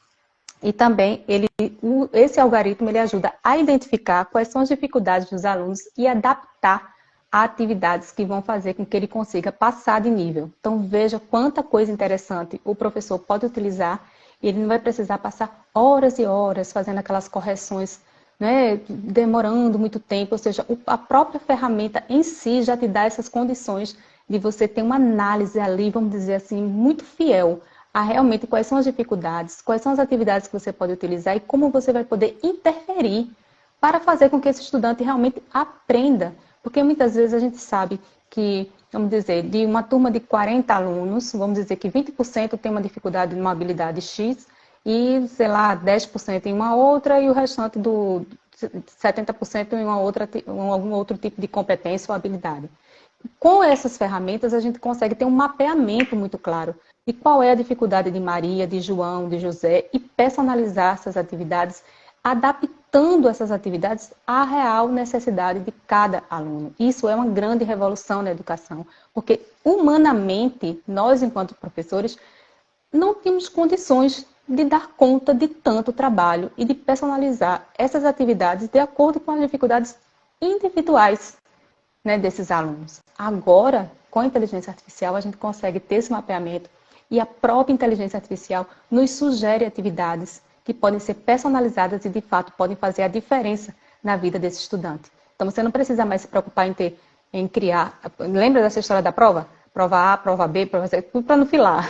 E também esse algoritmo ele ajuda a identificar quais são as dificuldades dos alunos e adaptar a atividades que vão fazer com que ele consiga passar de nível. Então veja quanta coisa interessante o professor pode utilizar e ele não vai precisar passar horas e horas fazendo aquelas correções, né, demorando muito tempo, ou seja, a própria ferramenta em si já te dá essas condições de você ter uma análise ali, vamos dizer assim, muito fiel a realmente quais são as dificuldades, quais são as atividades que você pode utilizar e como você vai poder interferir para fazer com que esse estudante realmente aprenda. Porque muitas vezes a gente sabe que, vamos dizer, de uma turma de 40 alunos, vamos dizer que 20% tem uma dificuldade numa habilidade X e, sei lá, 10% em uma outra e o restante do 70% em algum outro tipo de competência ou habilidade. Com essas ferramentas, a gente consegue ter um mapeamento muito claro de qual é a dificuldade de Maria, de João, de José e personalizar essas atividades, adaptando essas atividades à real necessidade de cada aluno. Isso é uma grande revolução na educação, porque humanamente, nós enquanto professores, não temos condições de dar conta de tanto trabalho e de personalizar essas atividades de acordo com as dificuldades individuais, né, desses alunos. Agora, com a inteligência artificial, a gente consegue ter esse mapeamento e a própria inteligência artificial nos sugere atividades que podem ser personalizadas e, de fato, podem fazer a diferença na vida desse estudante. Então, você não precisa mais se preocupar em criar... Lembra dessa história da prova? Prova A, prova B, prova C, tudo para não filar.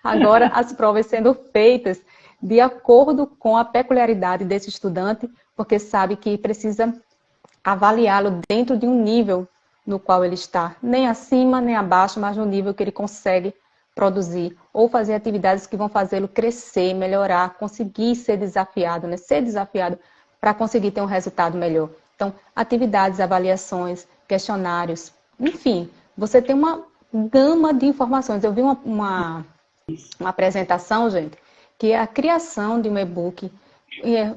Agora, as provas sendo feitas de acordo com a peculiaridade desse estudante, porque sabe que precisa avaliá-lo dentro de um nível no qual ele está, nem acima, nem abaixo, mas no nível que ele consegue produzir, ou fazer atividades que vão fazê-lo crescer, melhorar, conseguir ser desafiado, né? Ser desafiado para conseguir ter um resultado melhor. Então, atividades, avaliações, questionários, enfim, você tem uma gama de informações. Eu vi uma apresentação, gente, que é a criação de um e-book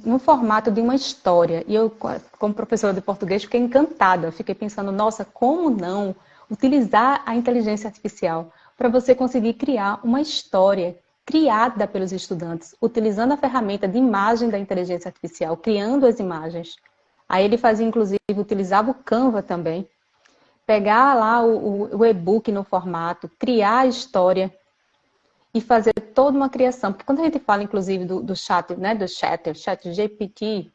no formato de uma história. E eu, como professora de português, fiquei encantada. Fiquei pensando, nossa, como não utilizar a inteligência artificial para você conseguir criar uma história criada pelos estudantes, utilizando a ferramenta de imagem da inteligência artificial, criando as imagens. Aí ele fazia, inclusive, utilizava o Canva também, pegar lá o e-book no formato, criar a história e fazer toda uma criação. Porque quando a gente fala, inclusive, do chat, né, do chat GPT,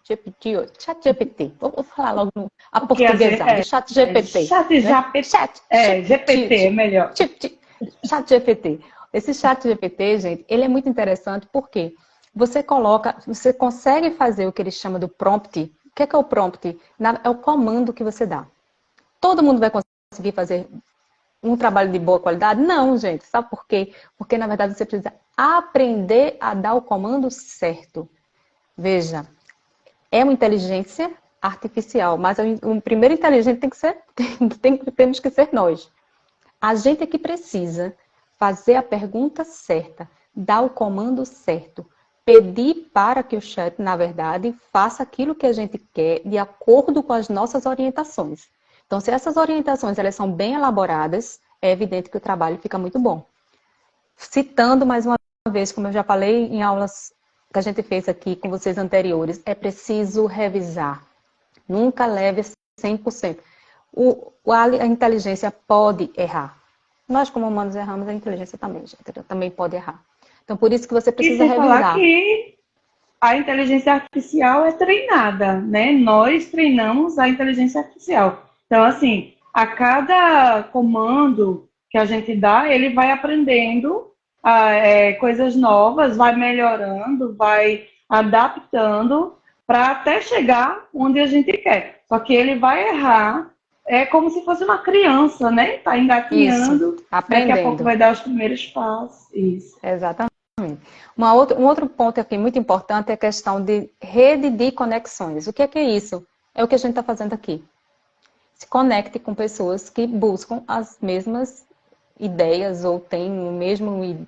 vou falar logo a portuguesar, do chat GPT. GPT é melhor. Chat GPT. Esse chat GPT, gente, ele é muito interessante porque você consegue fazer o que ele chama do prompt. O que é o prompt? É o comando que você dá. Todo mundo vai conseguir fazer um trabalho de boa qualidade? Não, gente. Sabe por quê? Porque, na verdade, você precisa aprender a dar o comando certo. Veja, é uma inteligência artificial, mas o primeiro inteligente temos que ser nós. A gente é que precisa fazer a pergunta certa, dar o comando certo, pedir para que o chat, na verdade, faça aquilo que a gente quer de acordo com as nossas orientações. Então, se essas orientações elas são bem elaboradas, é evidente que o trabalho fica muito bom. Citando mais uma vez, como eu já falei em aulas que a gente fez aqui com vocês anteriores, é preciso revisar. Nunca leve 100%. A inteligência pode errar. Nós, como humanos, erramos, a inteligência também, gente. Também pode errar. Então, por isso que você precisa sem falar revisar. que a inteligência artificial é treinada, né? Nós treinamos a inteligência artificial. Então, assim, a cada comando que a gente dá, ele vai aprendendo coisas novas, vai melhorando, vai adaptando para até chegar onde a gente quer. Só que ele vai errar, é como se fosse uma criança, né? Tá engatinhando, Isso, aprendendo. daqui a pouco vai dar os primeiros passos. Isso. Exatamente. Um outro ponto aqui muito importante é a questão de rede de conexões. O que é isso? É o que a gente está fazendo aqui. Se conecte com pessoas que buscam as mesmas ideias ou têm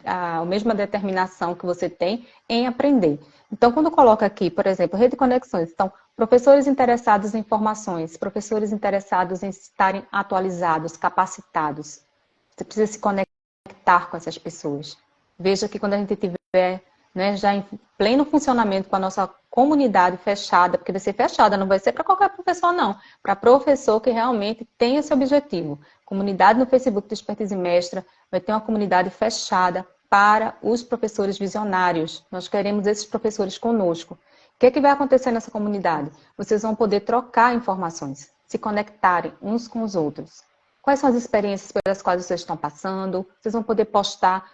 a mesma determinação que você tem em aprender. Então, quando coloca aqui, por exemplo, rede de conexões, então, professores interessados em formações, professores interessados em estarem atualizados, capacitados. Você precisa se conectar com essas pessoas. Veja que quando a gente tiver, né, já em pleno funcionamento com a nossa comunidade fechada, porque vai ser fechada, não vai ser para qualquer professor, não. Para professor que realmente tem esse objetivo. Comunidade no Facebook do Expertise Mestra vai ter uma comunidade fechada para os professores visionários. Nós queremos esses professores conosco. O que é que vai acontecer nessa comunidade? Vocês vão poder trocar informações, se conectarem uns com os outros. Quais são as experiências pelas quais vocês estão passando? Vocês vão poder postar.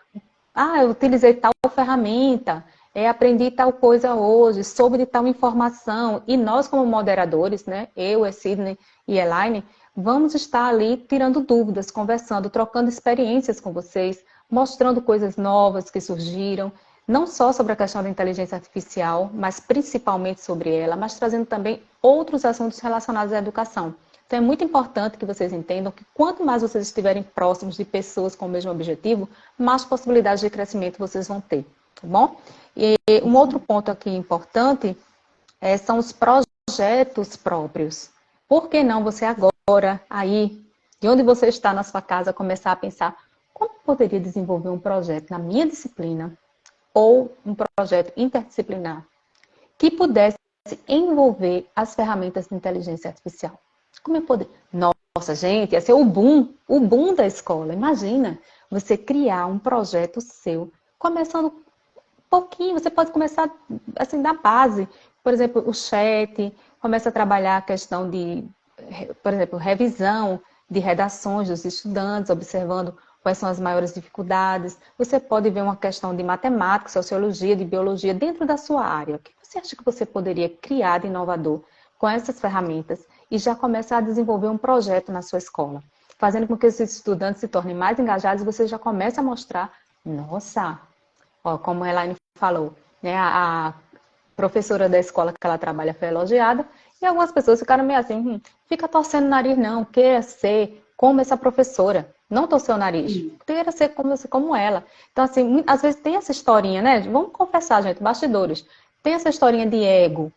Eu utilizei tal ferramenta, aprendi tal coisa hoje, soube de tal informação. E nós, como moderadores, né, eu, Sidney e Elaine, vamos estar ali tirando dúvidas, conversando, trocando experiências com vocês, mostrando coisas novas que surgiram, não só sobre a questão da inteligência artificial, mas principalmente sobre ela, mas trazendo também outros assuntos relacionados à educação. Então, é muito importante que vocês entendam que quanto mais vocês estiverem próximos de pessoas com o mesmo objetivo, mais possibilidades de crescimento vocês vão ter, tá bom? E um outro ponto aqui importante são os projetos próprios. Por que não você agora, aí, de onde você está na sua casa, começar a pensar como poderia desenvolver um projeto na minha disciplina ou um projeto interdisciplinar que pudesse envolver as ferramentas de inteligência artificial? Como eu poderia? Nossa, gente, ia ser o boom da escola. Imagina você criar um projeto seu, começando um pouquinho, você pode começar assim da base. Por exemplo, o chat, começa a trabalhar a questão de, por exemplo, revisão de redações dos estudantes, observando quais são as maiores dificuldades. Você pode ver uma questão de matemática, sociologia, de biologia dentro da sua área. O que você acha que você poderia criar de inovador com essas ferramentas e já começar a desenvolver um projeto na sua escola, fazendo com que esses estudantes se tornem mais engajados e você já comece a mostrar, nossa, como a Elaine falou, né, a professora da escola que ela trabalha foi elogiada e algumas pessoas ficaram meio assim, fica torcendo o nariz não, queira ser como essa professora, não torcer o nariz, queira ser como ela. Então assim, às vezes tem essa historinha, né, vamos confessar, gente, bastidores, tem essa historinha de ego,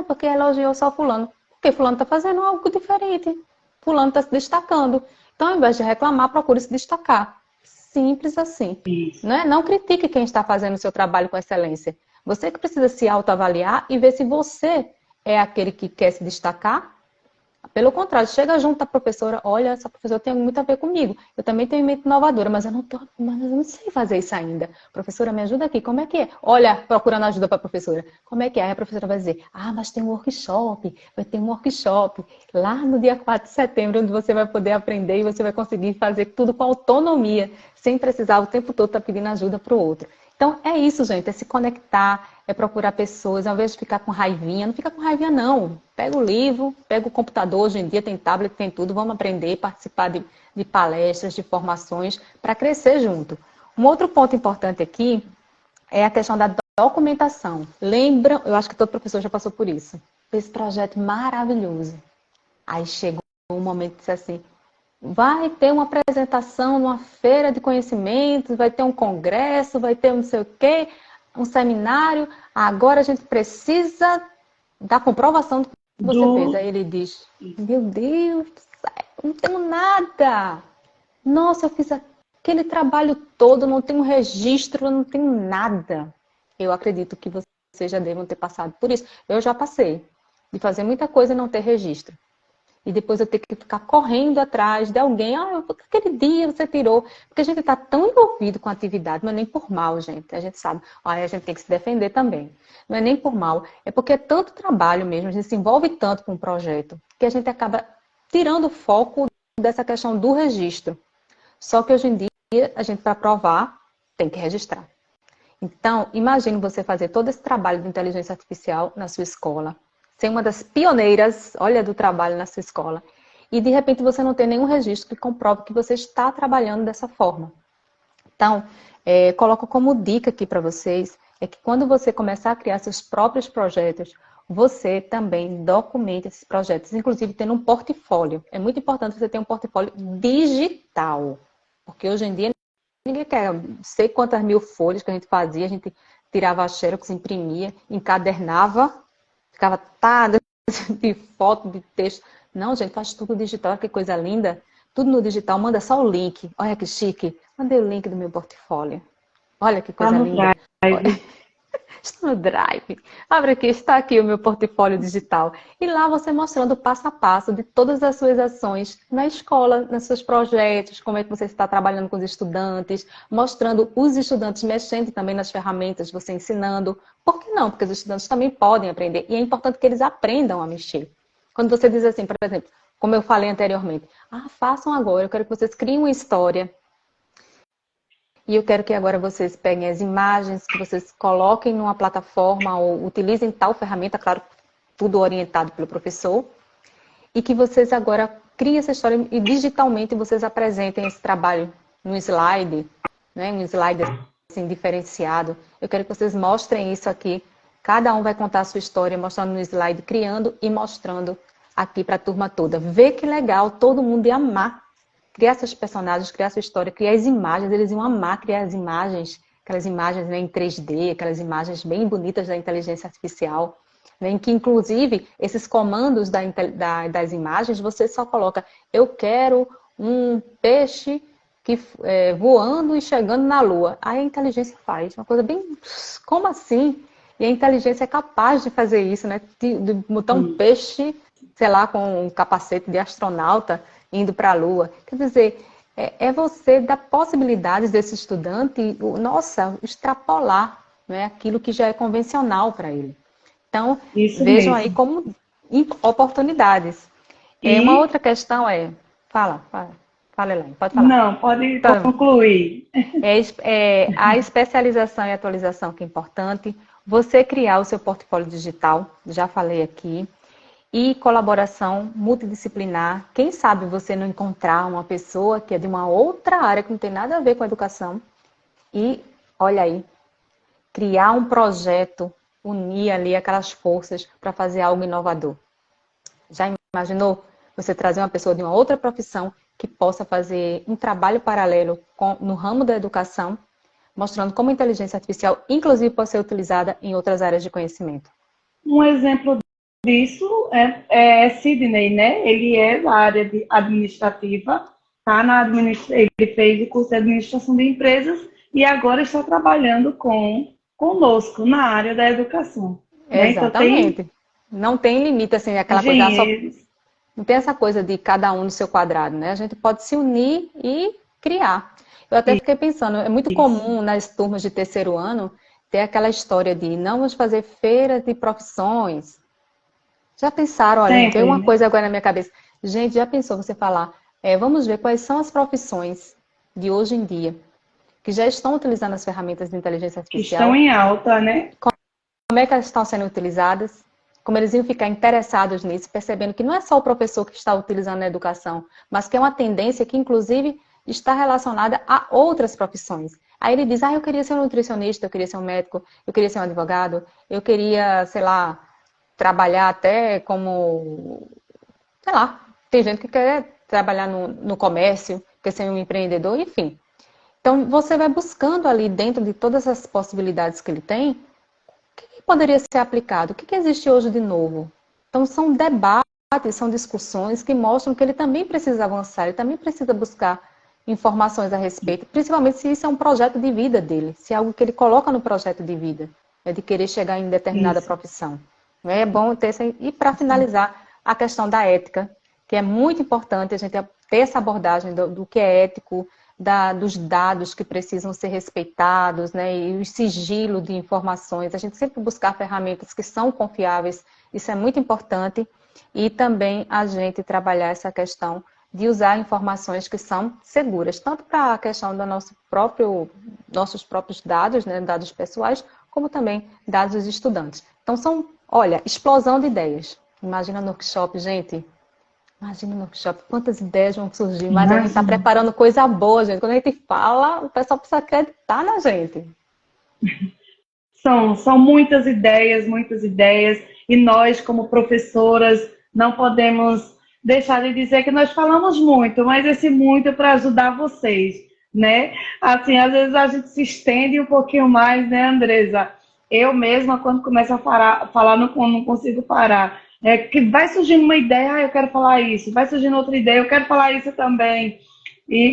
porque elogiou só fulano. Porque fulano está fazendo algo diferente. Fulano está se destacando. Então, ao invés de reclamar, procure se destacar. Simples assim. Né? Não critique quem está fazendo o seu trabalho com excelência. Você que precisa se autoavaliar e ver se você é aquele que quer se destacar. Pelo contrário, chega junto à professora, olha, essa professora tem muito a ver comigo. Eu também tenho mente inovadora, mas eu não sei fazer isso ainda. Professora, me ajuda aqui, como é que é? Olha, procurando ajuda para a professora. Como é que é? Aí a professora vai dizer, mas tem um workshop, vai ter um workshop lá no dia 4 de setembro, onde você vai poder aprender e você vai conseguir fazer tudo com autonomia, sem precisar o tempo todo estar pedindo ajuda para o outro. Então, é isso, gente, é se conectar, é procurar pessoas, ao invés de ficar com raivinha, não fica com raivinha, não. Pega o livro, pega o computador, hoje em dia tem tablet, tem tudo, vamos aprender, participar de palestras, de formações, para crescer junto. Um outro ponto importante aqui é a questão da documentação. Lembra, eu acho que todo professor já passou por isso, esse projeto maravilhoso. Aí chegou um momento que disse assim, vai ter uma apresentação numa feira de conhecimentos, vai ter um congresso, vai ter não sei o quê, um seminário, agora a gente precisa da comprovação do que você fez. Aí ele diz, meu Deus do céu, não tenho nada. Nossa, eu fiz aquele trabalho todo, não tenho registro, não tenho nada. Eu acredito que vocês já devam ter passado por isso. Eu já passei de fazer muita coisa e não ter registro. E depois eu ter que ficar correndo atrás de alguém. Aquele dia você tirou. Porque a gente está tão envolvido com a atividade, não é nem por mal, gente. A gente sabe, a gente tem que se defender também. Não é nem por mal, é porque é tanto trabalho mesmo, a gente se envolve tanto com o projeto, que a gente acaba tirando o foco dessa questão do registro. Só que hoje em dia, a gente, para provar, tem que registrar. Então, imagine você fazer todo esse trabalho de inteligência artificial na sua escola, ser uma das pioneiras, olha, do trabalho na sua escola, e de repente você não tem nenhum registro que comprove que você está trabalhando dessa forma. Então, coloco como dica aqui para vocês, é que quando você começar a criar seus próprios projetos, você também documente esses projetos, inclusive tendo um portfólio. É muito importante você ter um portfólio digital, porque hoje em dia ninguém quer, não sei quantas mil folhas que a gente fazia, a gente tirava a xerox, imprimia, encadernava, ficava de foto, de texto. Não, gente, faz tudo digital, que coisa linda. Tudo no digital, manda só o link. Olha que chique. Mandei o link do meu portfólio. Olha que coisa linda. Drive. Está no Drive. Abre aqui, está aqui o meu portfólio digital. E lá você mostrando passo a passo de todas as suas ações na escola, nos seus projetos, como é que você está trabalhando com os estudantes, mostrando os estudantes mexendo também nas ferramentas, você ensinando. Por que não? Porque os estudantes também podem aprender. E é importante que eles aprendam a mexer. Quando você diz assim, por exemplo, como eu falei anteriormente, façam agora, eu quero que vocês criem uma história. E eu quero que agora vocês peguem as imagens, que vocês coloquem numa plataforma ou utilizem tal ferramenta, claro, tudo orientado pelo professor, e que vocês agora criem essa história e digitalmente vocês apresentem esse trabalho no slide, né? Um slide assim, diferenciado. Eu quero que vocês mostrem isso aqui. Cada um vai contar a sua história, mostrando no slide, criando e mostrando aqui para a turma toda. Vê que legal, todo mundo ia amar criar seus personagens, criar sua história, criar as imagens, eles iam amar criar as imagens, aquelas imagens, né, em 3D, aquelas imagens bem bonitas da inteligência artificial, né, em que inclusive esses comandos das imagens, você só coloca, eu quero um peixe voando e chegando na lua. Aí a inteligência faz, uma coisa bem, como assim? E a inteligência é capaz de fazer isso, né, de botar um peixe, sei lá, com um capacete de astronauta, indo para a Lua. Quer dizer, é você dar possibilidades desse estudante, nossa, extrapolar, né, aquilo que já é convencional para ele. Então, Isso vejam mesmo. aí como oportunidades. Uma outra questão fala, Elaine, pode falar. Não, pode Então, concluir. a especialização e atualização que é importante, você criar o seu portfólio digital, já falei aqui, e colaboração multidisciplinar. Quem sabe você não encontrar uma pessoa que é de uma outra área que não tem nada a ver com a educação e, olha aí, criar um projeto, unir ali aquelas forças para fazer algo inovador. Já imaginou você trazer uma pessoa de uma outra profissão que possa fazer um trabalho paralelo no ramo da educação, mostrando como a inteligência artificial, inclusive, pode ser utilizada em outras áreas de conhecimento? Um exemplo disso é Sidney, né? Ele é da área administrativa, ele fez o curso de administração de empresas e agora está trabalhando conosco na área da educação. Né? Exatamente. Então, não tem limite, assim, aquela coisa, não tem essa coisa de cada um no seu quadrado, né? A gente pode se unir e criar. Eu até fiquei pensando, é muito comum nas turmas de terceiro ano ter aquela história de não vamos fazer feiras de profissões. Já pensaram, olha, veio uma coisa agora na minha cabeça. Gente, já pensou você falar, vamos ver quais são as profissões de hoje em dia que já estão utilizando as ferramentas de inteligência artificial. Estão em alta, né? Como é que elas estão sendo utilizadas? Como eles iam ficar interessados nisso, percebendo que não é só o professor que está utilizando na educação, mas que é uma tendência que, inclusive, está relacionada a outras profissões. Aí ele diz, eu queria ser um nutricionista, eu queria ser um médico, eu queria ser um advogado, eu queria, sei lá, trabalhar até como, sei lá, tem gente que quer trabalhar no comércio, quer ser um empreendedor, enfim. Então, você vai buscando ali dentro de todas as possibilidades que ele tem, o que poderia ser aplicado, o que existe hoje de novo. Então, são debates são discussões que mostram que ele também precisa avançar, ele também precisa buscar informações a respeito, principalmente se isso é um projeto de vida dele, se é algo que ele coloca no projeto de vida, é de querer chegar em determinada profissão. É bom ter essa... E para finalizar, a questão da ética, que é muito importante a gente ter essa abordagem do que é ético, dos dados que precisam ser respeitados, né, e o sigilo de informações. A gente sempre buscar ferramentas que são confiáveis, isso é muito importante. E também a gente trabalhar essa questão de usar informações que são seguras, tanto para a questão do nossos próprios dados, né, dados pessoais, como também dados dos estudantes. Então, olha, explosão de ideias. Imagina no workshop, gente. Imagina no workshop, quantas ideias vão surgir. Mas a gente está preparando coisa boa, gente. Quando a gente fala, o pessoal precisa acreditar na gente. São muitas ideias, e nós, como professoras, não podemos deixar de dizer que nós falamos muito, mas esse muito é para ajudar vocês, né? Assim, às vezes a gente se estende um pouquinho mais, né, Andresa? Eu mesma, quando começo a falar não consigo parar. Que vai surgindo uma ideia, eu quero falar isso, vai surgindo outra ideia, eu quero falar isso também.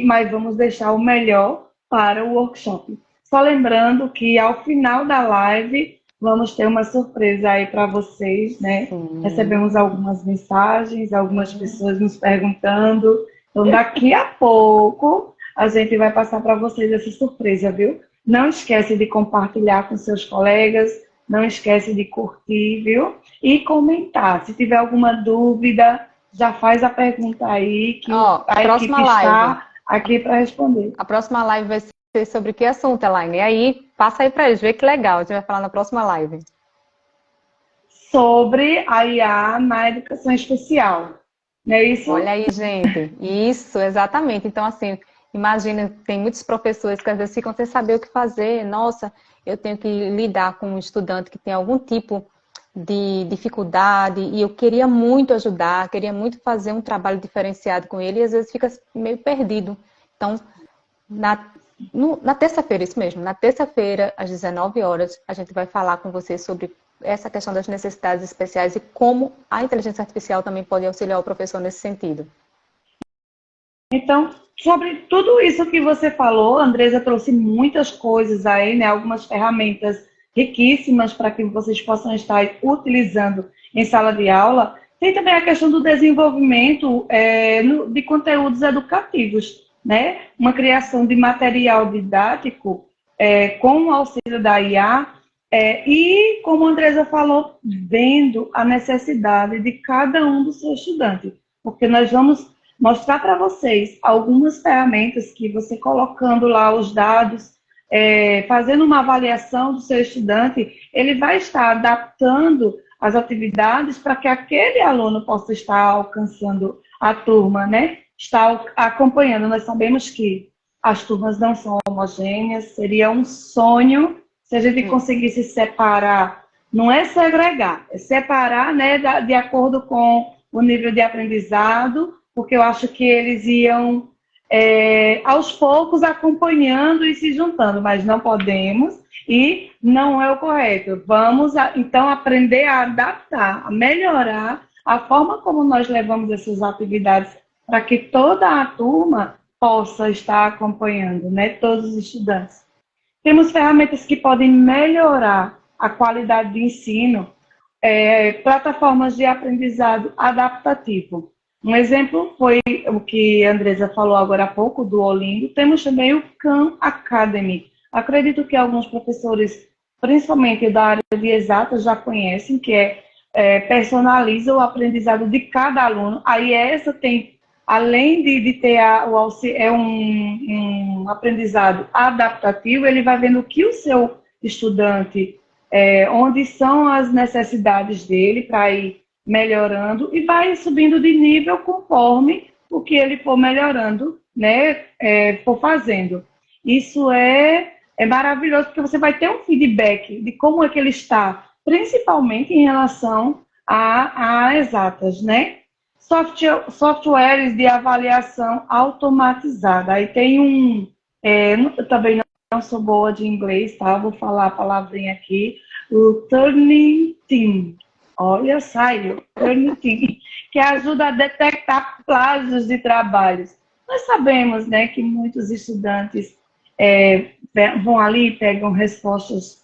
Mas vamos deixar o melhor para o workshop. Só lembrando que ao final da live vamos ter uma surpresa aí para vocês, né? Recebemos algumas mensagens, algumas pessoas nos perguntando. Então, daqui a pouco, a gente vai passar para vocês essa surpresa, viu? Não esquece de compartilhar com seus colegas, não esquece de curtir, viu? E comentar. Se tiver alguma dúvida, já faz a pergunta aí, que a equipe está aqui para responder. A próxima live vai ser sobre que assunto, Elaine? E aí, passa aí para eles, vê que legal, a gente vai falar na próxima live. Sobre a IA na educação especial, não é isso? Olha aí, gente, isso, exatamente. Então, assim, imagina, tem muitos professores que às vezes ficam sem saber o que fazer. Nossa, eu tenho que lidar com um estudante que tem algum tipo de dificuldade e eu queria muito ajudar, queria muito fazer um trabalho diferenciado com ele e às vezes fica meio perdido. Então, na terça-feira, isso mesmo, na terça-feira, às 19 horas, a gente vai falar com vocês sobre essa questão das necessidades especiais e como a inteligência artificial também pode auxiliar o professor nesse sentido. Então, sobre tudo isso que você falou, a Andresa trouxe muitas coisas aí, né? Algumas ferramentas riquíssimas para que vocês possam estar utilizando em sala de aula. Tem também a questão do desenvolvimento de conteúdos educativos, né? Uma criação de material didático com o auxílio da IA e, como a Andresa falou, vendo a necessidade de cada um dos seus estudantes. Porque nós vamos mostrar para vocês algumas ferramentas que você colocando lá os dados, fazendo uma avaliação do seu estudante, ele vai estar adaptando as atividades para que aquele aluno possa estar alcançando a turma, né? Está acompanhando. Nós sabemos que as turmas não são homogêneas, seria um sonho se a gente conseguisse separar. Não é segregar, é separar, né, de acordo com o nível de aprendizado, porque eu acho que eles iam, aos poucos, acompanhando e se juntando, mas não podemos e não é o correto. Vamos, então, aprender a adaptar, a melhorar a forma como nós levamos essas atividades para que toda a turma possa estar acompanhando, né, todos os estudantes. Temos ferramentas que podem melhorar a qualidade de ensino, plataformas de aprendizado adaptativo. Um exemplo foi o que a Andresa falou agora há pouco, do Olingo. Temos também o Khan Academy. Acredito que alguns professores, principalmente da área de exatas, já conhecem, que personaliza o aprendizado de cada aluno. Aí essa tem, além de ter um aprendizado adaptativo, ele vai vendo o que o seu estudante, onde são as necessidades dele para ir melhorando e vai subindo de nível conforme o que ele for melhorando, né, for fazendo. Isso é maravilhoso, porque você vai ter um feedback de como é que ele está, principalmente em relação a exatas, né? Softwares de avaliação automatizada. Aí tem eu também não sou boa de inglês, tá? Vou falar a palavrinha aqui. O Turning Team. Olha, saiu, permitir, que ajuda a detectar plágios de trabalhos. Nós sabemos, né, que muitos estudantes vão ali, pegam respostas